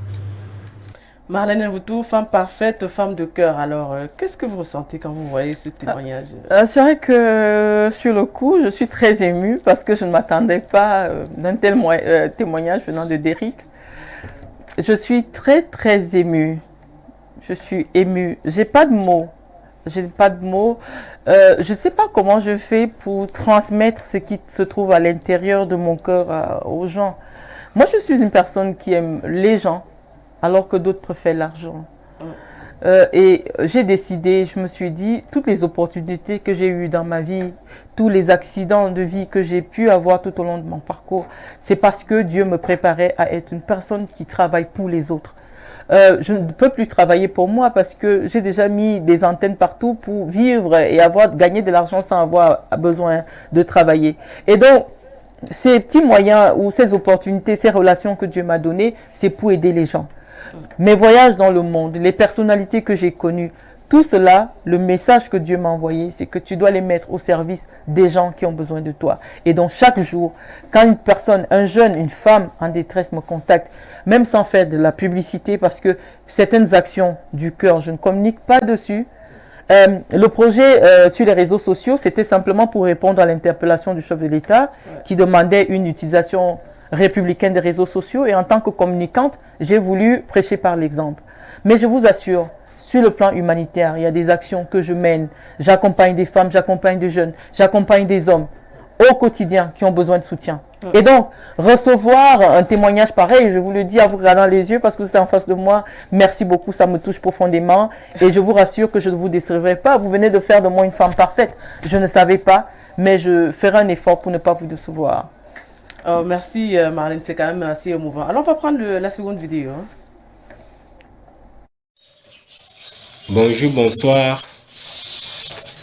Marlène Evumtu, femme parfaite, femme de cœur. Alors, qu'est-ce que vous ressentez quand vous voyez ce témoignage? C'est vrai que sur le coup, je suis très émue parce que je ne m'attendais pas d'un tel témoignage venant de Derrick. Je suis très émue. Je suis émue. J'ai pas de mots. Je n'ai pas de mots. Je ne sais pas comment je fais pour transmettre ce qui se trouve à l'intérieur de mon cœur aux gens. Moi, je suis une personne qui aime les gens, alors que d'autres préfèrent l'argent. Et j'ai décidé, je me suis dit, toutes les opportunités que j'ai eues dans ma vie, tous les accidents de vie que j'ai pu avoir tout au long de mon parcours, c'est parce que Dieu me préparait à être une personne qui travaille pour les autres. Je ne peux plus travailler pour moi parce que j'ai déjà mis des antennes partout pour vivre et gagner de l'argent sans avoir besoin de travailler. Et donc, ces petits moyens ou ces opportunités, ces relations que Dieu m'a données, c'est pour aider les gens. Mes voyages dans le monde, les personnalités que j'ai connues, tout cela, le message que Dieu m'a envoyé, c'est que tu dois les mettre au service des gens qui ont besoin de toi. Et donc chaque jour, quand une personne, un jeune, une femme en détresse me contacte, même sans faire de la publicité, parce que certaines actions du cœur, je ne communique pas dessus. Le projet sur les réseaux sociaux, c'était simplement pour répondre à l'interpellation du chef de l'État qui demandait une utilisation républicaine des réseaux sociaux. Et en tant que communicante, j'ai voulu prêcher par l'exemple. Mais je vous assure, sur le plan humanitaire, il y a des actions que je mène. J'accompagne des femmes, j'accompagne des jeunes, j'accompagne des hommes au quotidien qui ont besoin de soutien. Et donc, recevoir un témoignage pareil, je vous le dis en vous regardant les yeux parce que c'est en face de moi, merci beaucoup, ça me touche profondément. Et je vous rassure que je ne vous décevrai pas. Vous venez de faire de moi une femme parfaite. Je ne savais pas, mais je ferai un effort pour ne pas vous décevoir. Oh, merci Marlène, c'est quand même assez émouvant. Alors, on va prendre la seconde vidéo. Bonjour, bonsoir.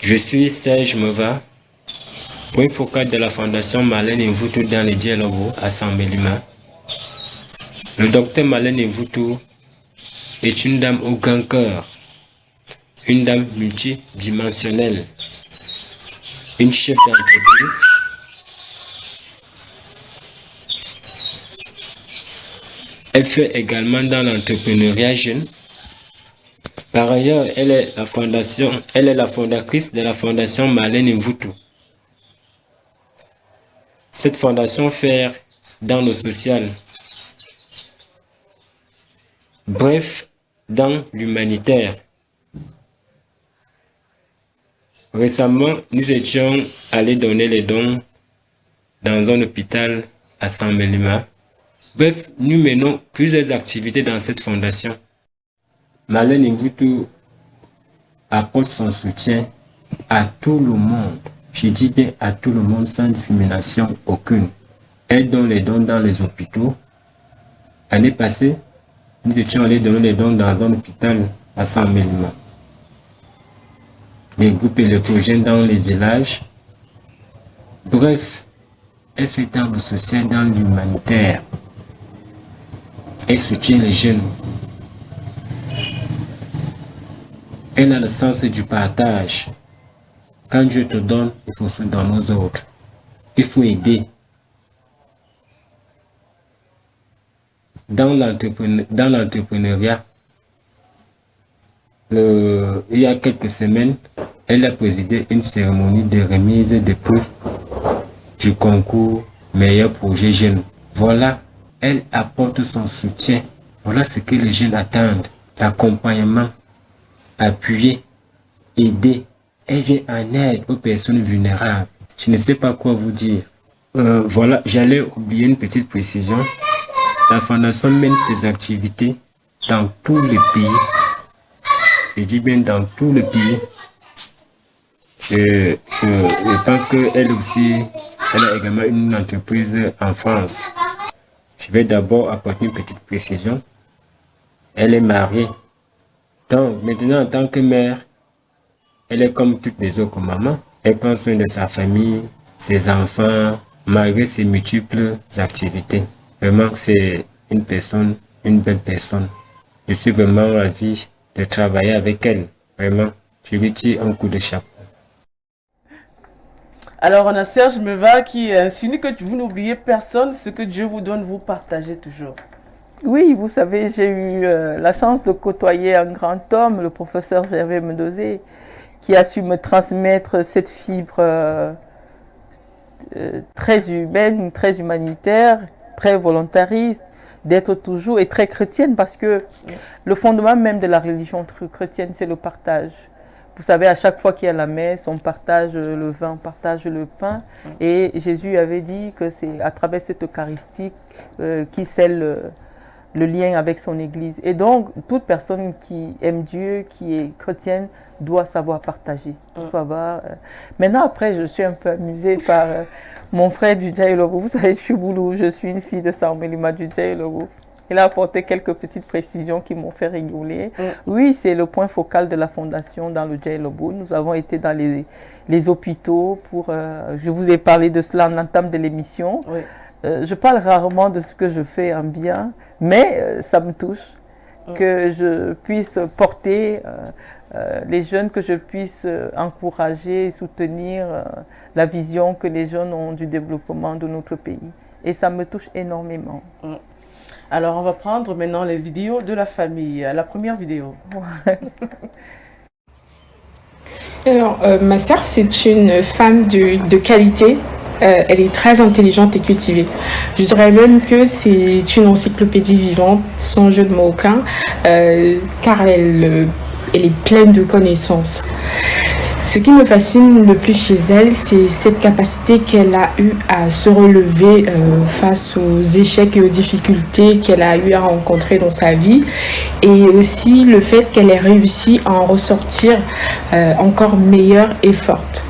Je suis Serge Meva, point focal de la Fondation Marlène Evumtu dans le Dielobo à Sambelima. Le docteur Marlène Evumtu est une dame au grand cœur, une dame multidimensionnelle, une chef d'entreprise, elle fait également dans l'entrepreneuriat jeune. Par ailleurs, elle est la fondatrice de la Fondation Marlène Evumtu. Cette fondation fait dans le social, bref, dans l'humanitaire. Récemment, nous étions allés donner les dons dans un hôpital à Saint-Mélima. Bref, nous menons plusieurs activités dans cette fondation. Marlène Mvutu apporte son soutien à tout le monde. Je dis bien à tout le monde sans discrimination aucune. Elle donne les dons dans les hôpitaux. L'année passée, nous étions allés donner les dons dans un hôpital à Saint-Mélima. Les groupes électrogènes dans les villages. Bref, elle fait œuvre sociale dans l'humanitaire. Elle soutient les jeunes. Elle a le sens du partage. Quand Dieu te donne, il faut se donner aux autres. Il faut aider. Dans l'entrepreneuriat, il y a quelques semaines, elle a présidé une cérémonie de remise de prix du concours Meilleur Projet Jeune. Voilà, elle apporte son soutien. Voilà ce que les jeunes attendent. L'accompagnement, appuyer, aider. Elle vient en aide aux personnes vulnérables. Je ne sais pas quoi vous dire. Voilà, j'allais oublier une petite précision. La fondation mène ses activités dans tous les pays. Je dis bien dans tous les pays. Je pense qu'elle aussi, elle a également une entreprise en France. Je vais d'abord apporter une petite précision. Elle est mariée. Donc, maintenant, en tant que mère, elle est comme toutes les autres mamans. Elle prend soin de sa famille, ses enfants, malgré ses multiples activités. Vraiment, c'est une belle personne. Je suis vraiment ravi de travailler avec elle. Vraiment, je lui tire un coup de chapeau. Alors, on a Serge Meva qui insinue que vous n'oubliez personne, ce que Dieu vous donne, vous partagez toujours. Oui, vous savez, j'ai eu la chance de côtoyer un grand homme, le professeur Gervais Mendozé, qui a su me transmettre cette fibre très humaine, très humanitaire, très volontariste, d'être toujours et très chrétienne, parce que le fondement même de la religion chrétienne, c'est le partage. Vous savez, à chaque fois qu'il y a la messe, on partage le vin, on partage le pain. Et Jésus avait dit que c'est à travers cette Eucharistie qu'il scelle le lien avec son Église. Et donc, toute personne qui aime Dieu, qui est chrétienne, doit savoir partager. Maintenant, après, je suis un peu amusée par mon frère du Djaïlogo. Vous savez, Chouboulou, je suis une fille de Saint-Mélima du Djaïlogo. Il a apporté quelques petites précisions qui m'ont fait rigoler. Oui, c'est le point focal de la fondation dans le Djaïlogo. Nous avons été dans les hôpitaux pour... je vous ai parlé de cela en entame de l'émission. Oui. Je parle rarement de ce que je fais en bien, mais ça me touche que je puisse porter les jeunes, que je puisse encourager et soutenir la vision que les jeunes ont du développement de notre pays. Et ça me touche énormément. Alors, on va prendre maintenant les vidéos de la famille. La première vidéo. Alors, ma sœur, c'est une femme de qualité. Elle est très intelligente et cultivée. Je dirais même que c'est une encyclopédie vivante, sans jeu de mots aucun, car elle est pleine de connaissances. Ce qui me fascine le plus chez elle, c'est cette capacité qu'elle a eue à se relever face aux échecs et aux difficultés qu'elle a eu à rencontrer dans sa vie, et aussi le fait qu'elle ait réussi à en ressortir encore meilleure et forte.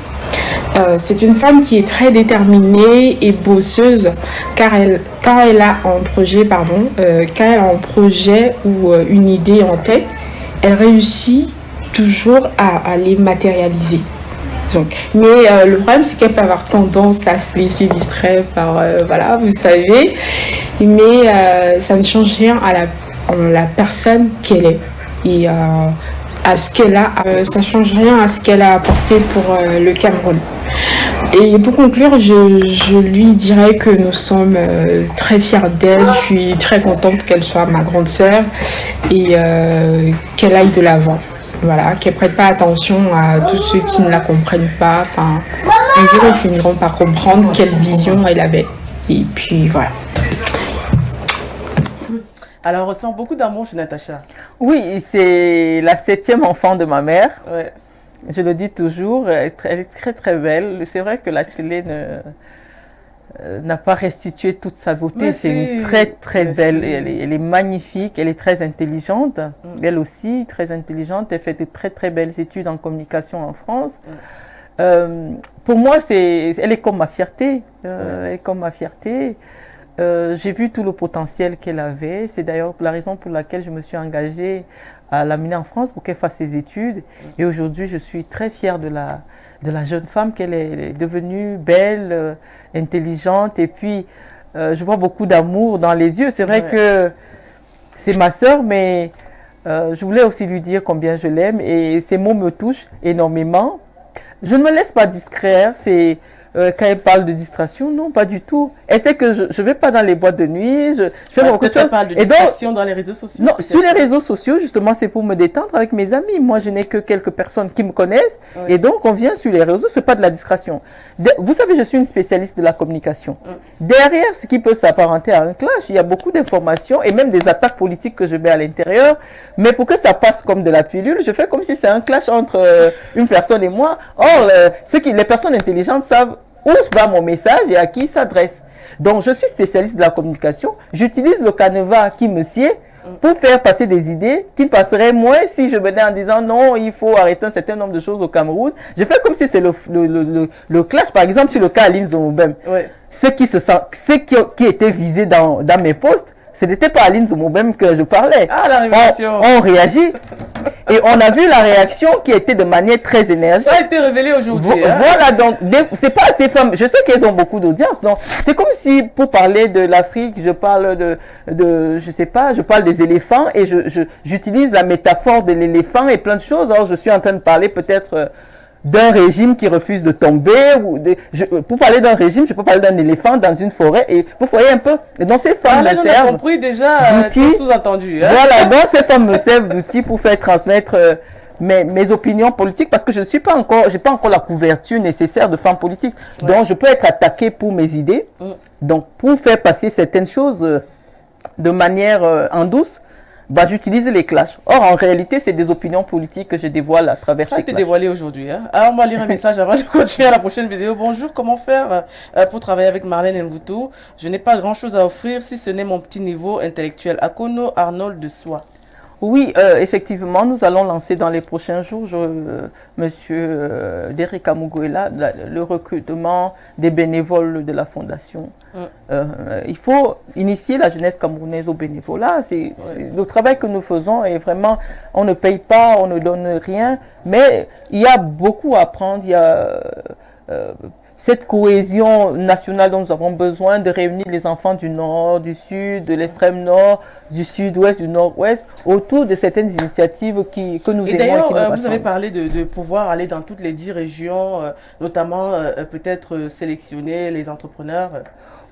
C'est une femme qui est très déterminée et bosseuse, car quand elle a un projet ou une idée en tête, elle réussit toujours à les matérialiser. Donc, mais le problème, c'est qu'elle peut avoir tendance à se laisser distraire par, voilà, vous savez, mais ça ne change rien à la personne qu'elle est et à ce qu'elle a. Ça ne change rien à ce qu'elle a apporté pour le Cameroun. Et pour conclure, je lui dirais que nous sommes très fiers d'elle. Je suis très contente qu'elle soit ma grande sœur et qu'elle aille de l'avant. Voilà, qu'elle ne prête pas attention à tous ceux qui ne la comprennent pas. Enfin, un jour, ils finiront par comprendre quelle vision elle avait. Et puis, voilà. Alors, on ressent beaucoup d'amour chez Natacha. Oui, c'est la 7e enfant de ma mère. Ouais. Je le dis toujours, elle est très très belle. C'est vrai que la télé n'a pas restitué toute sa beauté. C'est une très très belle. Elle est magnifique, elle est très intelligente. Elle aussi, très intelligente. Elle fait de très très belles études en communication en France. Pour moi, elle est comme ma fierté. Elle est comme ma fierté. J'ai vu tout le potentiel qu'elle avait. C'est d'ailleurs la raison pour laquelle je me suis engagée à l'amener en France pour qu'elle fasse ses études. Et aujourd'hui, je suis très fière de la jeune femme qu'elle est devenue, belle, intelligente. Et puis, je vois beaucoup d'amour dans les yeux. C'est vrai que c'est ma sœur, mais je voulais aussi lui dire combien je l'aime. Et ces mots me touchent énormément. Je ne me laisse pas distraire. Quand elle parle de distraction, non, pas du tout. Elle sait que je ne vais pas dans les boîtes de nuit. Je fais beaucoup de choses. Elle parle de distraction dans les réseaux sociaux. Non, sur les réseaux sociaux, justement, c'est pour me détendre avec mes amis. Moi, je n'ai que quelques personnes qui me connaissent. Et donc, on vient sur les réseaux, c'est pas de la distraction. Vous savez, je suis une spécialiste de la communication. Derrière ce qui peut s'apparenter à un clash, il y a beaucoup d'informations et même des attaques politiques que je mets à l'intérieur. Mais pour que ça passe comme de la pilule, je fais comme si c'est un clash entre une personne et moi. Or, les personnes intelligentes savent où va mon message et à qui il s'adresse. Donc, je suis spécialiste de la communication. J'utilise le canevas qui me sied pour faire passer des idées qui passeraient moins si je venais en disant non, il faut arrêter un certain nombre de choses au Cameroun. Je fais comme si c'est le clash, par exemple, sur le cas Aline Zomobem. Ceux qui étaient visés dans mes posts, ce n'était pas Aline Zomobem que je parlais. Ah, la révélation. On réagit. Et on a vu la réaction qui était de manière très énergique. Ça a été révélé aujourd'hui. Voilà, donc, c'est pas ces femmes. Je sais qu'elles ont beaucoup d'audience. Donc, c'est comme si, pour parler de l'Afrique, je parle je sais pas, je parle des éléphants et j'utilise la métaphore de l'éléphant et plein de choses. Alors, je suis en train de parler peut-être d'un régime qui refuse de tomber. Pour parler d'un régime, je peux parler d'un éléphant dans une forêt. Et vous voyez un peu. Et donc, ces femmes me servent. On a compris déjà d'outils sous-entendu. Voilà, donc ces femmes me servent d'outils pour faire transmettre mes opinions politiques parce que je ne suis pas encore, j'ai pas encore la couverture nécessaire de femme politique. Donc, je peux être attaquée pour mes idées. Donc, pour faire passer certaines choses de manière en douce, j'utilise les clashs. Or, en réalité, c'est des opinions politiques que je dévoile à travers ces clashs. Ça a été dévoilé aujourd'hui. Alors, on va lire un message avant de continuer à la prochaine vidéo. Bonjour, comment faire pour travailler avec Marlène Mvuto? Je n'ai pas grand-chose à offrir si ce n'est mon petit niveau intellectuel. Akono Arnold de Soie. Oui, effectivement, nous allons lancer dans les prochains jours, Monsieur Derek Amougou est là, le recrutement des bénévoles de la Fondation. Il faut initier la jeunesse camerounaise au bénévolat. Le travail que nous faisons est vraiment, on ne paye pas, on ne donne rien, mais il y a beaucoup à apprendre. Il y a cette cohésion nationale dont nous avons besoin de réunir les enfants du nord, du sud, de l'extrême nord, du sud-ouest, du nord-ouest, autour de certaines initiatives que nous aimons. Et d'ailleurs, vous avez parlé de pouvoir aller dans toutes les 10 régions, notamment peut-être sélectionner les entrepreneurs.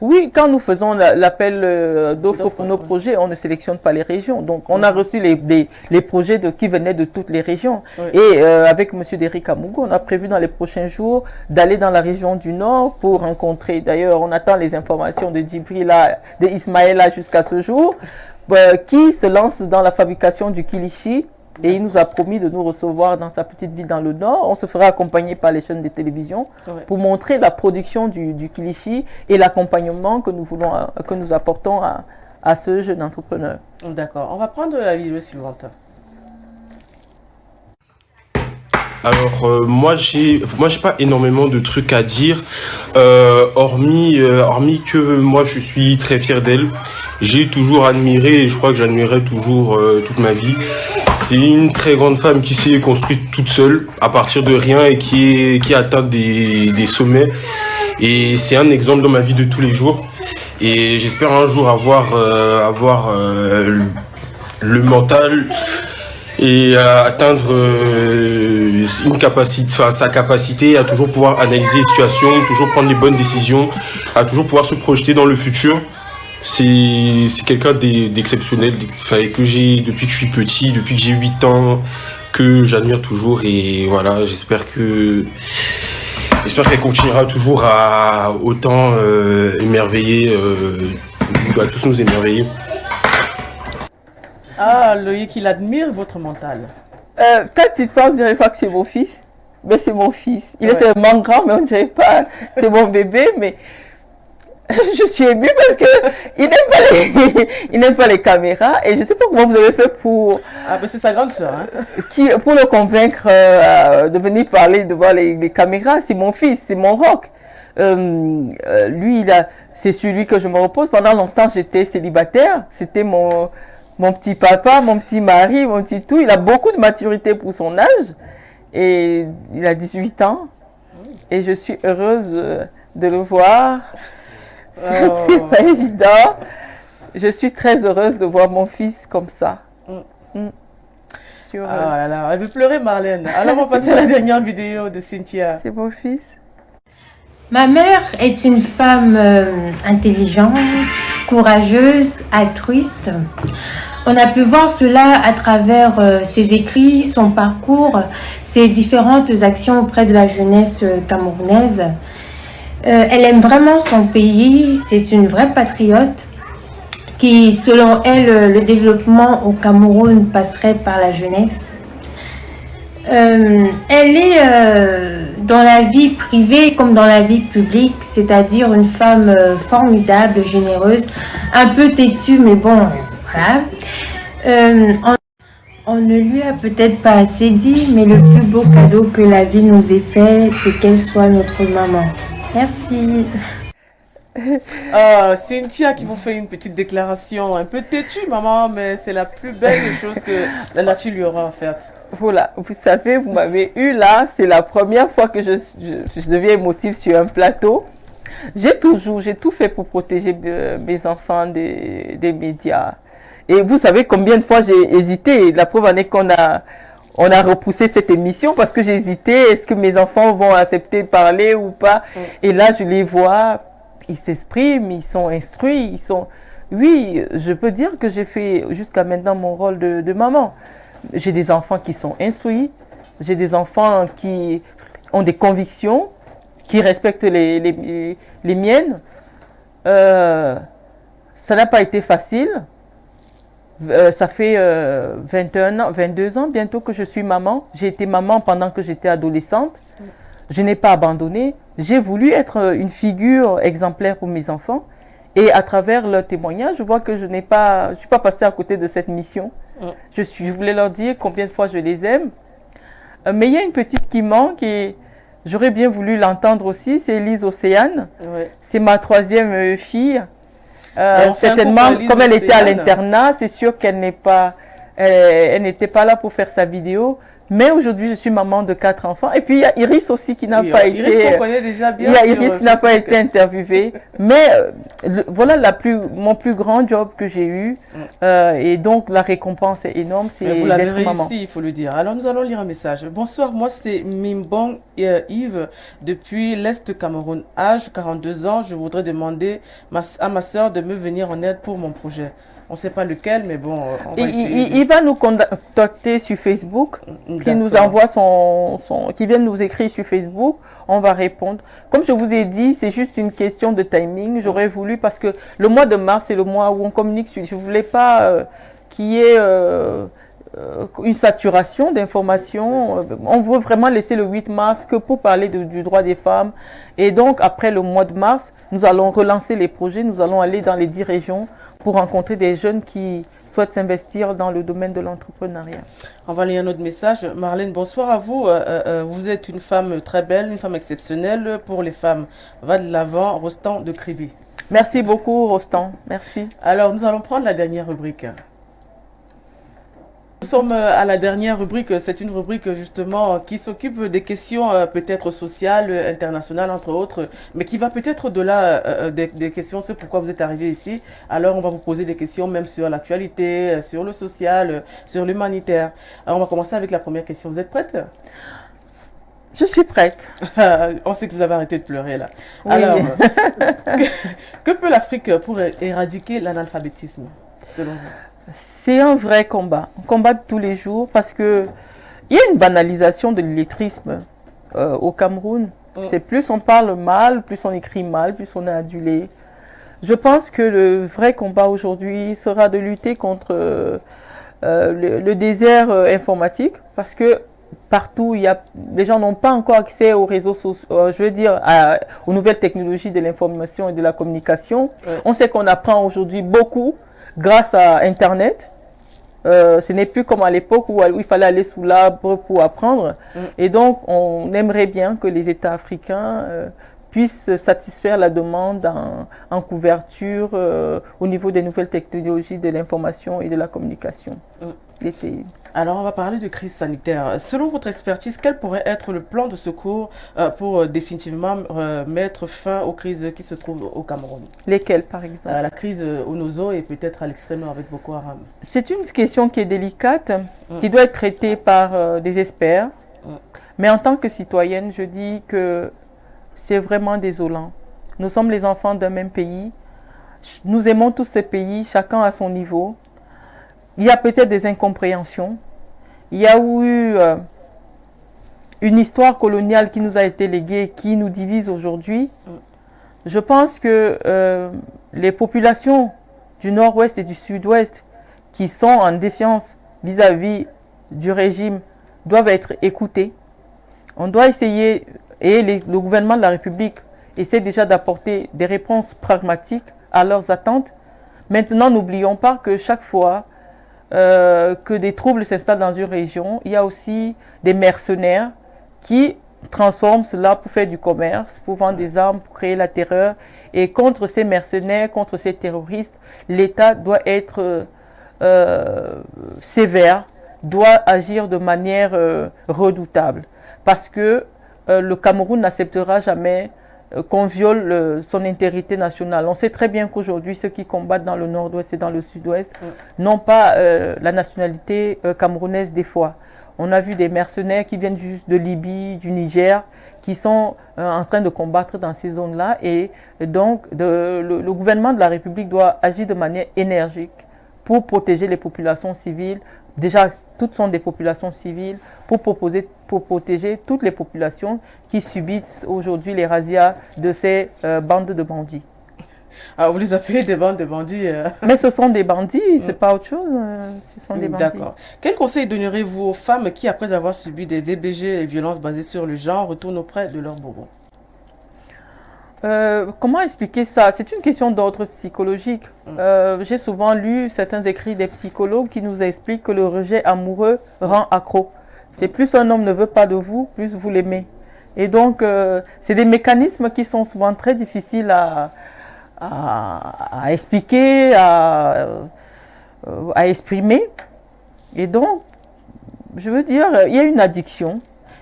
Oui, quand nous faisons l'appel d'offres pour nos projets, on ne sélectionne pas les régions. Donc, on a reçu les projets qui venaient de toutes les régions. Et avec M. Derek Amougou, on a prévu dans les prochains jours d'aller dans la région du Nord pour rencontrer. D'ailleurs, on attend les informations de Djibrila, de Ismaëla jusqu'à ce jour, qui se lance dans la fabrication du kilichi. Et il nous a promis de nous recevoir dans sa petite ville dans le Nord. On se fera accompagner par les chaînes de télévision pour montrer la production du kilichi et l'accompagnement que nous apportons à ce jeune entrepreneur. D'accord. On va prendre la vidéo suivante. Alors moi j'ai pas énormément de trucs à dire, hormis que moi je suis très fier d'elle. J'ai toujours admiré et je crois que j'admirerai toujours toute ma vie. C'est une très grande femme qui s'est construite toute seule à partir de rien et qui a atteint des sommets. Et c'est un exemple dans ma vie de tous les jours. Et j'espère un jour avoir le mental et atteindre sa capacité à toujours pouvoir analyser les situations, toujours prendre les bonnes décisions, à toujours pouvoir se projeter dans le futur. C'est quelqu'un d'exceptionnel, que j'ai depuis que je suis petit, depuis que j'ai 8 ans, que j'admire toujours. Et voilà, j'espère qu'elle continuera toujours à autant émerveiller, à tous nous émerveiller. Ah, Loïc, il admire votre mental. Quand tu penses, je dirais pas que c'est mon fils. mais c'est mon fils. Il Ouais. est tellement grand, mais on ne dirait pas, c'est mon bébé, mais je suis émue parce que il n'aime pas il n'aime pas les caméras et je ne sais pas comment vous avez fait pour, Ah, ben c'est sa grande sœur, hein. pour le convaincre de venir parler devant les caméras. C'est mon fils, c'est mon rock. Lui, c'est sur lui que je me repose. Pendant longtemps, j'étais célibataire. C'était mon petit papa, mon petit mari, mon petit tout. Il a beaucoup de maturité pour son âge et il a 18 ans. Et je suis heureuse de le voir. C'est pas évident. Je suis très heureuse de voir mon fils comme ça. Je suis heureuse. Ah là là, elle veut pleurer, Marlène. Alors, on va passer à la dernière vidéo de Cynthia. C'est mon fils. Ma mère est une femme intelligente, courageuse, altruiste. On a pu voir cela à travers ses écrits, son parcours, ses différentes actions auprès de la jeunesse camerounaise. Elle aime vraiment son pays, c'est une vraie patriote qui, selon elle, le développement au Cameroun passerait par la jeunesse. Elle est dans la vie privée comme dans la vie publique, c'est-à-dire une femme formidable, généreuse, un peu têtue, mais bon, voilà. On ne lui a peut-être pas assez dit, mais le plus beau cadeau que la vie nous ait fait, c'est qu'elle soit notre maman. Merci. Cynthia qui vous fait une petite déclaration un peu têtue, maman, mais c'est la plus belle des choses que la nature lui aura offerte. Voilà, vous savez, vous m'avez eu là, c'est la première fois que je deviens émotive sur un plateau. J'ai tout fait pour protéger mes enfants des médias. Et vous savez combien de fois j'ai hésité. La preuve en est qu'on a repoussé cette émission parce que j'ai hésité. Est-ce que mes enfants vont accepter de parler ou pas? Et là, je les vois, ils s'expriment, ils sont instruits, Oui, je peux dire que j'ai fait jusqu'à maintenant mon rôle de maman. J'ai des enfants qui sont instruits, j'ai des enfants qui ont des convictions, qui respectent les miennes. Ça n'a pas été facile. Ça fait 21 ans, 22 ans bientôt que je suis maman. J'ai été maman pendant que j'étais adolescente. Je n'ai pas abandonné. J'ai voulu être une figure exemplaire pour mes enfants. Et à travers leur témoignage, je vois que je suis pas passée à côté de cette mission. Je voulais leur dire combien de fois je les aime. Mais il y a une petite qui manque et j'aurais bien voulu l'entendre aussi. C'est Elise Océane. Ouais. C'est ma troisième fille. Certainement, comme elle était à l'internat, c'est sûr qu'elle elle n'était pas là pour faire sa vidéo. Mais aujourd'hui, je suis maman de 4 enfants. Et puis, il y a Iris aussi qui n'a pas été... Iris qu'on connaît déjà bien. Il y a Iris qui n'a pas été interviewée. Mais voilà mon plus grand job que j'ai eu. Et donc, la récompense est énorme. C'est vous l'avez d'être réussi, maman. il faut le dire. Alors, nous allons lire un message. Bonsoir, moi c'est Mimbong Yves depuis l'Est Cameroun. Âge 42 ans, je voudrais demander à ma soeur de me venir en aide pour mon projet. On ne sait pas lequel, mais bon, on va essayer. Il va nous contacter sur Facebook, qui nous envoie qui vient nous écrire sur Facebook, on va répondre. Comme je vous ai dit, c'est juste une question de timing. J'aurais voulu, parce que le mois de mars, c'est le mois où on communique. Je ne voulais pas qu'il y ait une saturation d'informations. On veut vraiment laisser le 8 mars que pour parler du droit des femmes. Et donc, après le mois de mars, nous allons relancer les projets. Nous allons aller dans les 10 régions pour rencontrer des jeunes qui souhaitent s'investir dans le domaine de l'entrepreneuriat. On va lire un autre message. Marlène, bonsoir à vous. Vous êtes une femme très belle, une femme exceptionnelle pour les femmes. Va de l'avant, Rostand de Kribi. Merci beaucoup, Rostand. Merci. Alors, nous allons prendre la dernière rubrique. Nous sommes à la dernière rubrique. C'est une rubrique justement qui s'occupe des questions peut-être sociales, internationales entre autres, mais qui va peut-être au-delà des questions, c'est pourquoi vous êtes arrivé ici. Alors on va vous poser des questions même sur l'actualité, sur le social, sur l'humanitaire. Alors on va commencer avec la première question. Vous êtes prête? Je suis prête. On sait que vous avez arrêté de pleurer là. Oui. Alors, que peut l'Afrique pour éradiquer l'analphabétisme, selon vous? C'est un vrai combat de tous les jours, parce que il y a une banalisation de l'illettrisme au Cameroun. C'est plus on parle mal, plus on écrit mal, plus on est adulé. Je pense que le vrai combat aujourd'hui sera de lutter contre le désert informatique, parce que partout, les gens n'ont pas encore accès aux réseaux sociaux, je veux dire, aux nouvelles technologies de l'information et de la communication. Ouais. On sait qu'on apprend aujourd'hui beaucoup grâce à Internet. Ce n'est plus comme à l'époque où il fallait aller sous l'arbre pour apprendre. Et donc, on aimerait bien que les États africains puissent satisfaire la demande en couverture au niveau des nouvelles technologies de l'information et de la communication des pays. Alors, on va parler de crise sanitaire. Selon votre expertise, quel pourrait être le plan de secours pour définitivement mettre fin aux crises qui se trouvent au Cameroun? Lesquelles, par exemple? La crise au Nozo et peut-être à l'extrême avec Boko Haram. C'est une question qui est délicate, qui doit être traitée par des experts. Mais en tant que citoyenne, je dis que c'est vraiment désolant. Nous sommes les enfants d'un même pays. Nous aimons tous ces pays, chacun à son niveau. Il y a peut-être des incompréhensions. Il y a eu une histoire coloniale qui nous a été léguée, qui nous divise aujourd'hui. Je pense que les populations du nord-ouest et du sud-ouest qui sont en défiance vis-à-vis du régime doivent être écoutées. On doit essayer, et le gouvernement de la République essaie déjà d'apporter des réponses pragmatiques à leurs attentes. Maintenant, n'oublions pas que chaque fois que des troubles s'installent dans une région, il y a aussi des mercenaires qui transforment cela pour faire du commerce, pour vendre des armes, pour créer la terreur. Et contre ces mercenaires, contre ces terroristes, l'État doit être sévère, doit agir de manière redoutable. Parce que le Cameroun n'acceptera jamais qu'on viole son intégrité nationale. On sait très bien qu'aujourd'hui, ceux qui combattent dans le nord-ouest et dans le sud-ouest n'ont pas la nationalité camerounaise des fois. On a vu des mercenaires qui viennent juste de Libye, du Niger, qui sont en train de combattre dans ces zones-là. Et donc, le gouvernement de la République doit agir de manière énergique pour protéger les populations civiles. Déjà, toutes sont des populations civiles, pour protéger toutes les populations qui subissent aujourd'hui les razzias de ces bandes de bandits. Ah, vous les appelez des bandes de bandits Mais ce sont des bandits, c'est pas autre chose. Ce sont des bandits. D'accord. Quel conseil donnerez-vous aux femmes qui, après avoir subi des VBG et violences basées sur le genre, retournent auprès de leurs bourreaux? Comment expliquer ça? C'est une question d'ordre psychologique. J'ai souvent lu certains écrits des psychologues qui nous expliquent que le rejet amoureux rend accro. C'est plus un homme ne veut pas de vous, plus vous l'aimez. Et donc, c'est des mécanismes qui sont souvent très difficiles à expliquer, à exprimer. Et donc, je veux dire, il y a une addiction.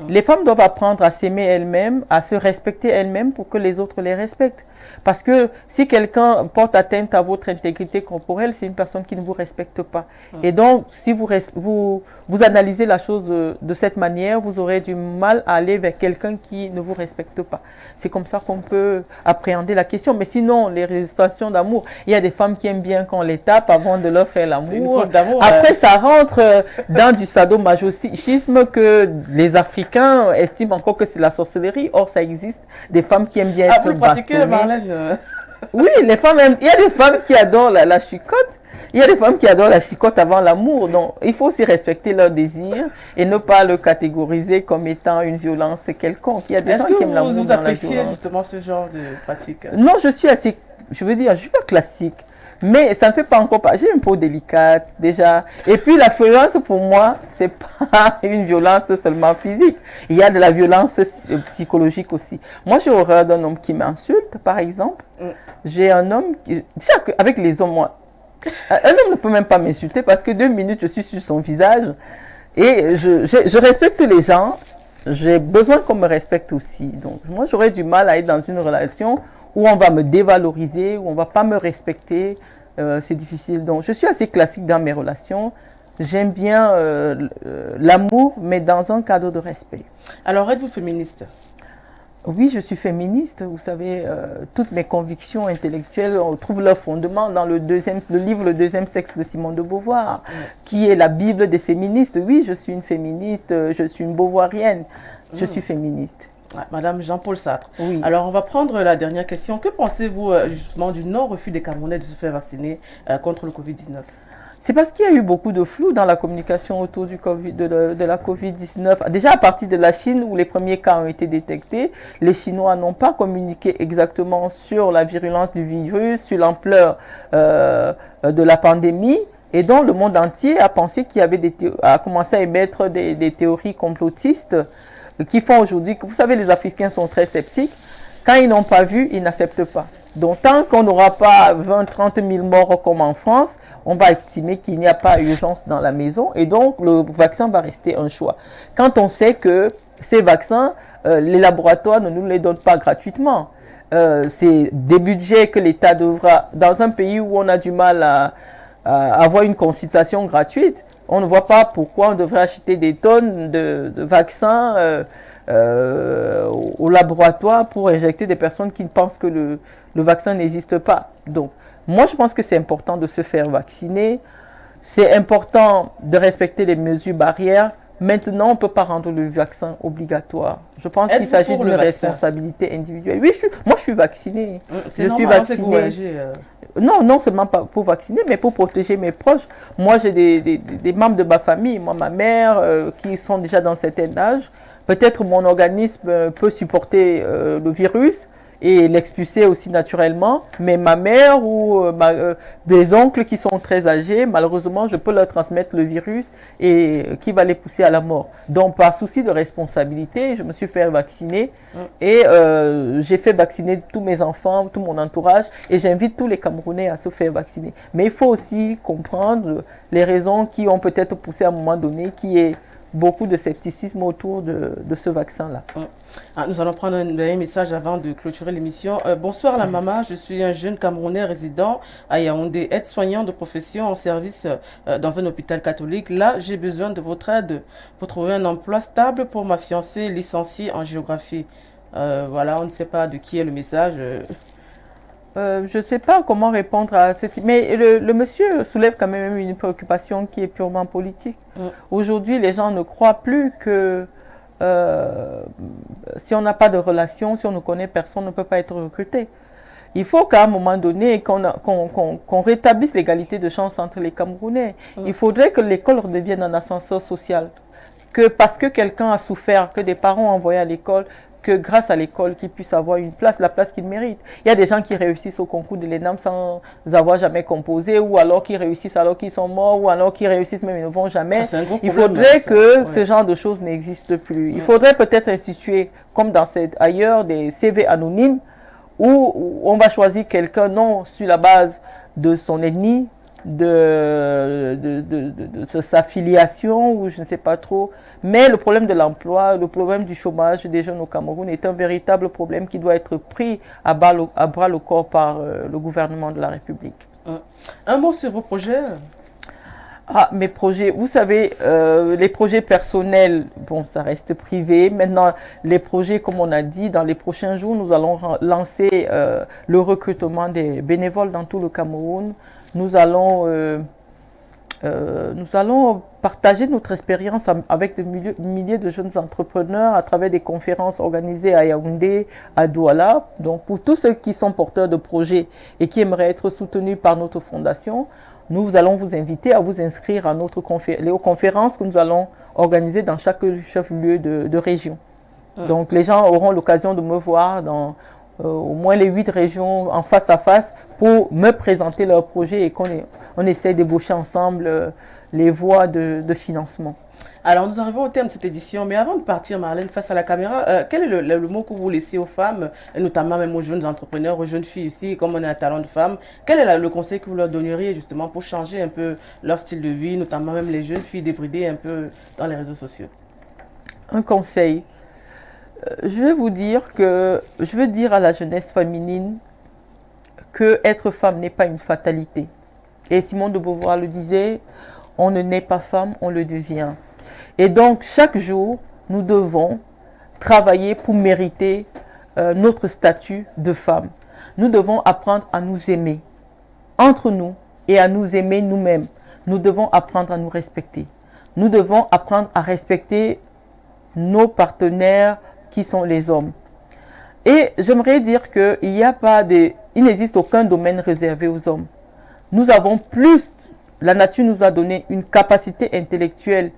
Les femmes doivent apprendre à s'aimer elles-mêmes, à se respecter elles-mêmes pour que les autres les respectent. Parce que si quelqu'un porte atteinte à votre intégrité corporelle, c'est une personne qui ne vous respecte pas. Et donc, si vous analysez la chose de cette manière, vous aurez du mal à aller vers quelqu'un qui ne vous respecte pas. C'est comme ça qu'on peut appréhender la question. Mais sinon, les résistations d'amour, il y a des femmes qui aiment bien qu'on les tape avant de leur faire l'amour. Après, ça rentre dans du sadomasochisme que les Africains estiment encore que c'est la sorcellerie. Or, ça existe. Des femmes qui aiment bien être bastonnées. Oui, les femmes aiment. Il y a des femmes qui adorent la chicotte. Il y a des femmes qui adorent la chicotte avant l'amour. Donc, il faut aussi respecter leur désir et ne pas le catégoriser comme étant une violence quelconque. Il y a des gens qui aiment l'amour. Est-ce que vous appréciez justement ce genre de pratique? Non, je suis assez, je veux dire, je suis pas classique. Mais ça ne fait pas encore pas. J'ai une peau délicate déjà. Et puis la violence pour moi, c'est pas une violence seulement physique. Il y a de la violence psychologique aussi. Moi, j'ai horreur d'un homme qui m'insulte, par exemple. J'ai un homme qui, avec les hommes, moi, un homme ne peut même pas m'insulter parce que 2 minutes, je suis sur son visage et je respecte les gens. J'ai besoin qu'on me respecte aussi. Donc, moi, j'aurais du mal à être dans une relation où on va me dévaloriser, où on ne va pas me respecter. C'est difficile. Donc, je suis assez classique dans mes relations. J'aime bien l'amour, mais dans un cadre de respect. Alors, êtes-vous féministe? Oui, je suis féministe. Vous savez, toutes mes convictions intellectuelles trouvent leur fondement dans le livre Le deuxième sexe de Simone de Beauvoir, qui est la Bible des féministes. Oui, je suis une féministe, je suis une beauvoirienne, je suis féministe. Madame Jean-Paul Sartre. Oui. Alors, on va prendre la dernière question. Que pensez-vous justement du non-refus des Camerounais de se faire vacciner contre le Covid-19? C'est parce qu'il y a eu beaucoup de flou dans la communication autour du COVID, de la Covid-19. Déjà à partir de la Chine où les premiers cas ont été détectés, les Chinois n'ont pas communiqué exactement sur la virulence du virus, sur l'ampleur de la pandémie. Et donc le monde entier a pensé qu'il y avait a commencé à émettre des théories complotistes qui font aujourd'hui que, vous savez, les Africains sont très sceptiques. Quand ils n'ont pas vu, ils n'acceptent pas. Donc tant qu'on n'aura pas 20-30 000 morts comme en France, on va estimer qu'il n'y a pas urgence dans la maison et donc le vaccin va rester un choix. Quand on sait que ces vaccins, les laboratoires ne nous les donnent pas gratuitement. C'est des budgets que l'État devra, dans un pays où on a du mal à avoir une consultation gratuite, on ne voit pas pourquoi on devrait acheter des tonnes de vaccins au laboratoire pour injecter des personnes qui pensent que le vaccin n'existe pas. Donc, moi, je pense que c'est important de se faire vacciner. C'est important de respecter les mesures barrières. Maintenant, on ne peut pas rendre le vaccin obligatoire. Je pense qu'il s'agit d'une responsabilité individuelle. Oui, moi, je suis vaccinée. Je suis vaccinée. Non, non seulement pas pour vacciner, mais pour protéger mes proches. Moi, j'ai des membres de ma famille, moi, ma mère, qui sont déjà dans un certain âge. Peut-être mon organisme peut supporter le virus et l'expulser aussi naturellement, mais ma mère ou des oncles qui sont très âgés, malheureusement, je peux leur transmettre le virus et qui va les pousser à la mort. Donc, par souci de responsabilité, je me suis fait vacciner et j'ai fait vacciner tous mes enfants, tout mon entourage et j'invite tous les Camerounais à se faire vacciner. Mais il faut aussi comprendre les raisons qui ont peut-être poussé à un moment donné, qui est beaucoup de scepticisme autour de ce vaccin-là. Nous allons prendre un dernier message avant de clôturer l'émission. Bonsoir la maman, je suis un jeune Camerounais résident à Yaoundé, aide-soignant de profession en service dans un hôpital catholique. Là, j'ai besoin de votre aide pour trouver un emploi stable pour ma fiancée licenciée en géographie. Voilà, on ne sait pas de qui est le message. Je ne sais pas comment répondre à ce type. Mais le monsieur soulève quand même une préoccupation qui est purement politique. Aujourd'hui, les gens ne croient plus que si on n'a pas de relation, si on ne connaît personne, on ne peut pas être recruté. Il faut qu'à un moment donné, qu'on rétablisse l'égalité de chance entre les Camerounais. Il faudrait que l'école redevienne un ascenseur social. Que parce que quelqu'un a souffert, que des parents ont envoyé à l'école, que grâce à l'école, qu'ils puissent avoir une place, la place qu'ils méritent. Il y a des gens qui réussissent au concours de l'ENAM sans avoir jamais composé, ou alors qui réussissent alors qu'ils sont morts, ou alors qui réussissent même ils ne vont jamais. Il faudrait que ce genre de choses n'existe plus. Il faudrait peut-être instituer, comme ailleurs, des CV anonymes, où on va choisir quelqu'un non sur la base de son ethnie, de sa filiation, ou je ne sais pas trop. Mais le problème de l'emploi, le problème du chômage des jeunes au Cameroun est un véritable problème qui doit être pris à bras le corps par le gouvernement de la République. Un mot sur vos projets? Mes projets, vous savez, les projets personnels, bon, ça reste privé. Maintenant, les projets, comme on a dit, dans les prochains jours, nous allons lancer le recrutement des bénévoles dans tout le Cameroun. Nous allons partager notre expérience avec des milliers de jeunes entrepreneurs à travers des conférences organisées à Yaoundé, à Douala. Donc, pour tous ceux qui sont porteurs de projets et qui aimeraient être soutenus par notre fondation, nous allons vous inviter à vous inscrire à aux conférences que nous allons organiser dans chaque chef-lieu de région. Donc, les gens auront l'occasion de me voir dans au moins les 8 régions en face à face pour me présenter leurs projets et qu'on essaie d'ébaucher ensemble les voies de financement. Alors, nous arrivons au terme de cette édition, mais avant de partir, Marlène, face à la caméra, quel est le mot que vous laissez aux femmes, et notamment même aux jeunes entrepreneurs, aux jeunes filles ici, comme on est à Talent de Femmes, quel est le conseil que vous leur donneriez justement pour changer un peu leur style de vie, notamment même les jeunes filles débridées un peu dans les réseaux sociaux? Un conseil. Je veux dire à la jeunesse féminine que être femme n'est pas une fatalité. Et Simone de Beauvoir le disait, on ne naît pas femme, on le devient. Et donc, chaque jour, nous devons travailler pour mériter notre statut de femme. Nous devons apprendre à nous aimer entre nous et à nous aimer nous-mêmes. Nous devons apprendre à nous respecter. Nous devons apprendre à respecter nos partenaires qui sont les hommes. Et j'aimerais dire qu'il n'existe aucun domaine réservé aux hommes. Nous avons plus la nature nous a donné une capacité intellectuelle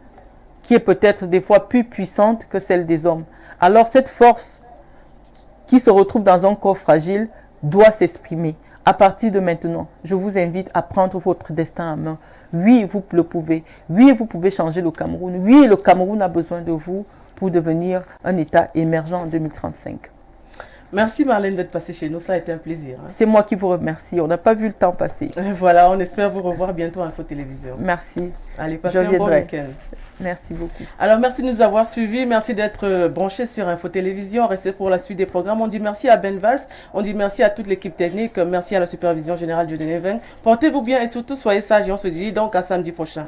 qui est peut-être des fois plus puissante que celle des hommes. Alors cette force qui se retrouve dans un corps fragile doit s'exprimer. À partir de maintenant, je vous invite à prendre votre destin en main. Oui, vous le pouvez. Oui, vous pouvez changer le Cameroun. Oui, le Cameroun a besoin de vous pour devenir un État émergent en 2035. Merci Marlène d'être passée chez nous, ça a été un plaisir. C'est moi qui vous remercie. On n'a pas vu le temps passer. Voilà, on espère vous revoir bientôt à Info Télévision. Merci. Allez, passez un bon week-end. Merci beaucoup. Alors, merci de nous avoir suivis. Merci d'être branchés sur Info Télévision. Restez pour la suite des programmes. On dit merci à Ben Valls. On dit merci à toute l'équipe technique. Merci à la supervision générale de Neven. Portez-vous bien et surtout soyez sages. Et on se dit donc à samedi prochain.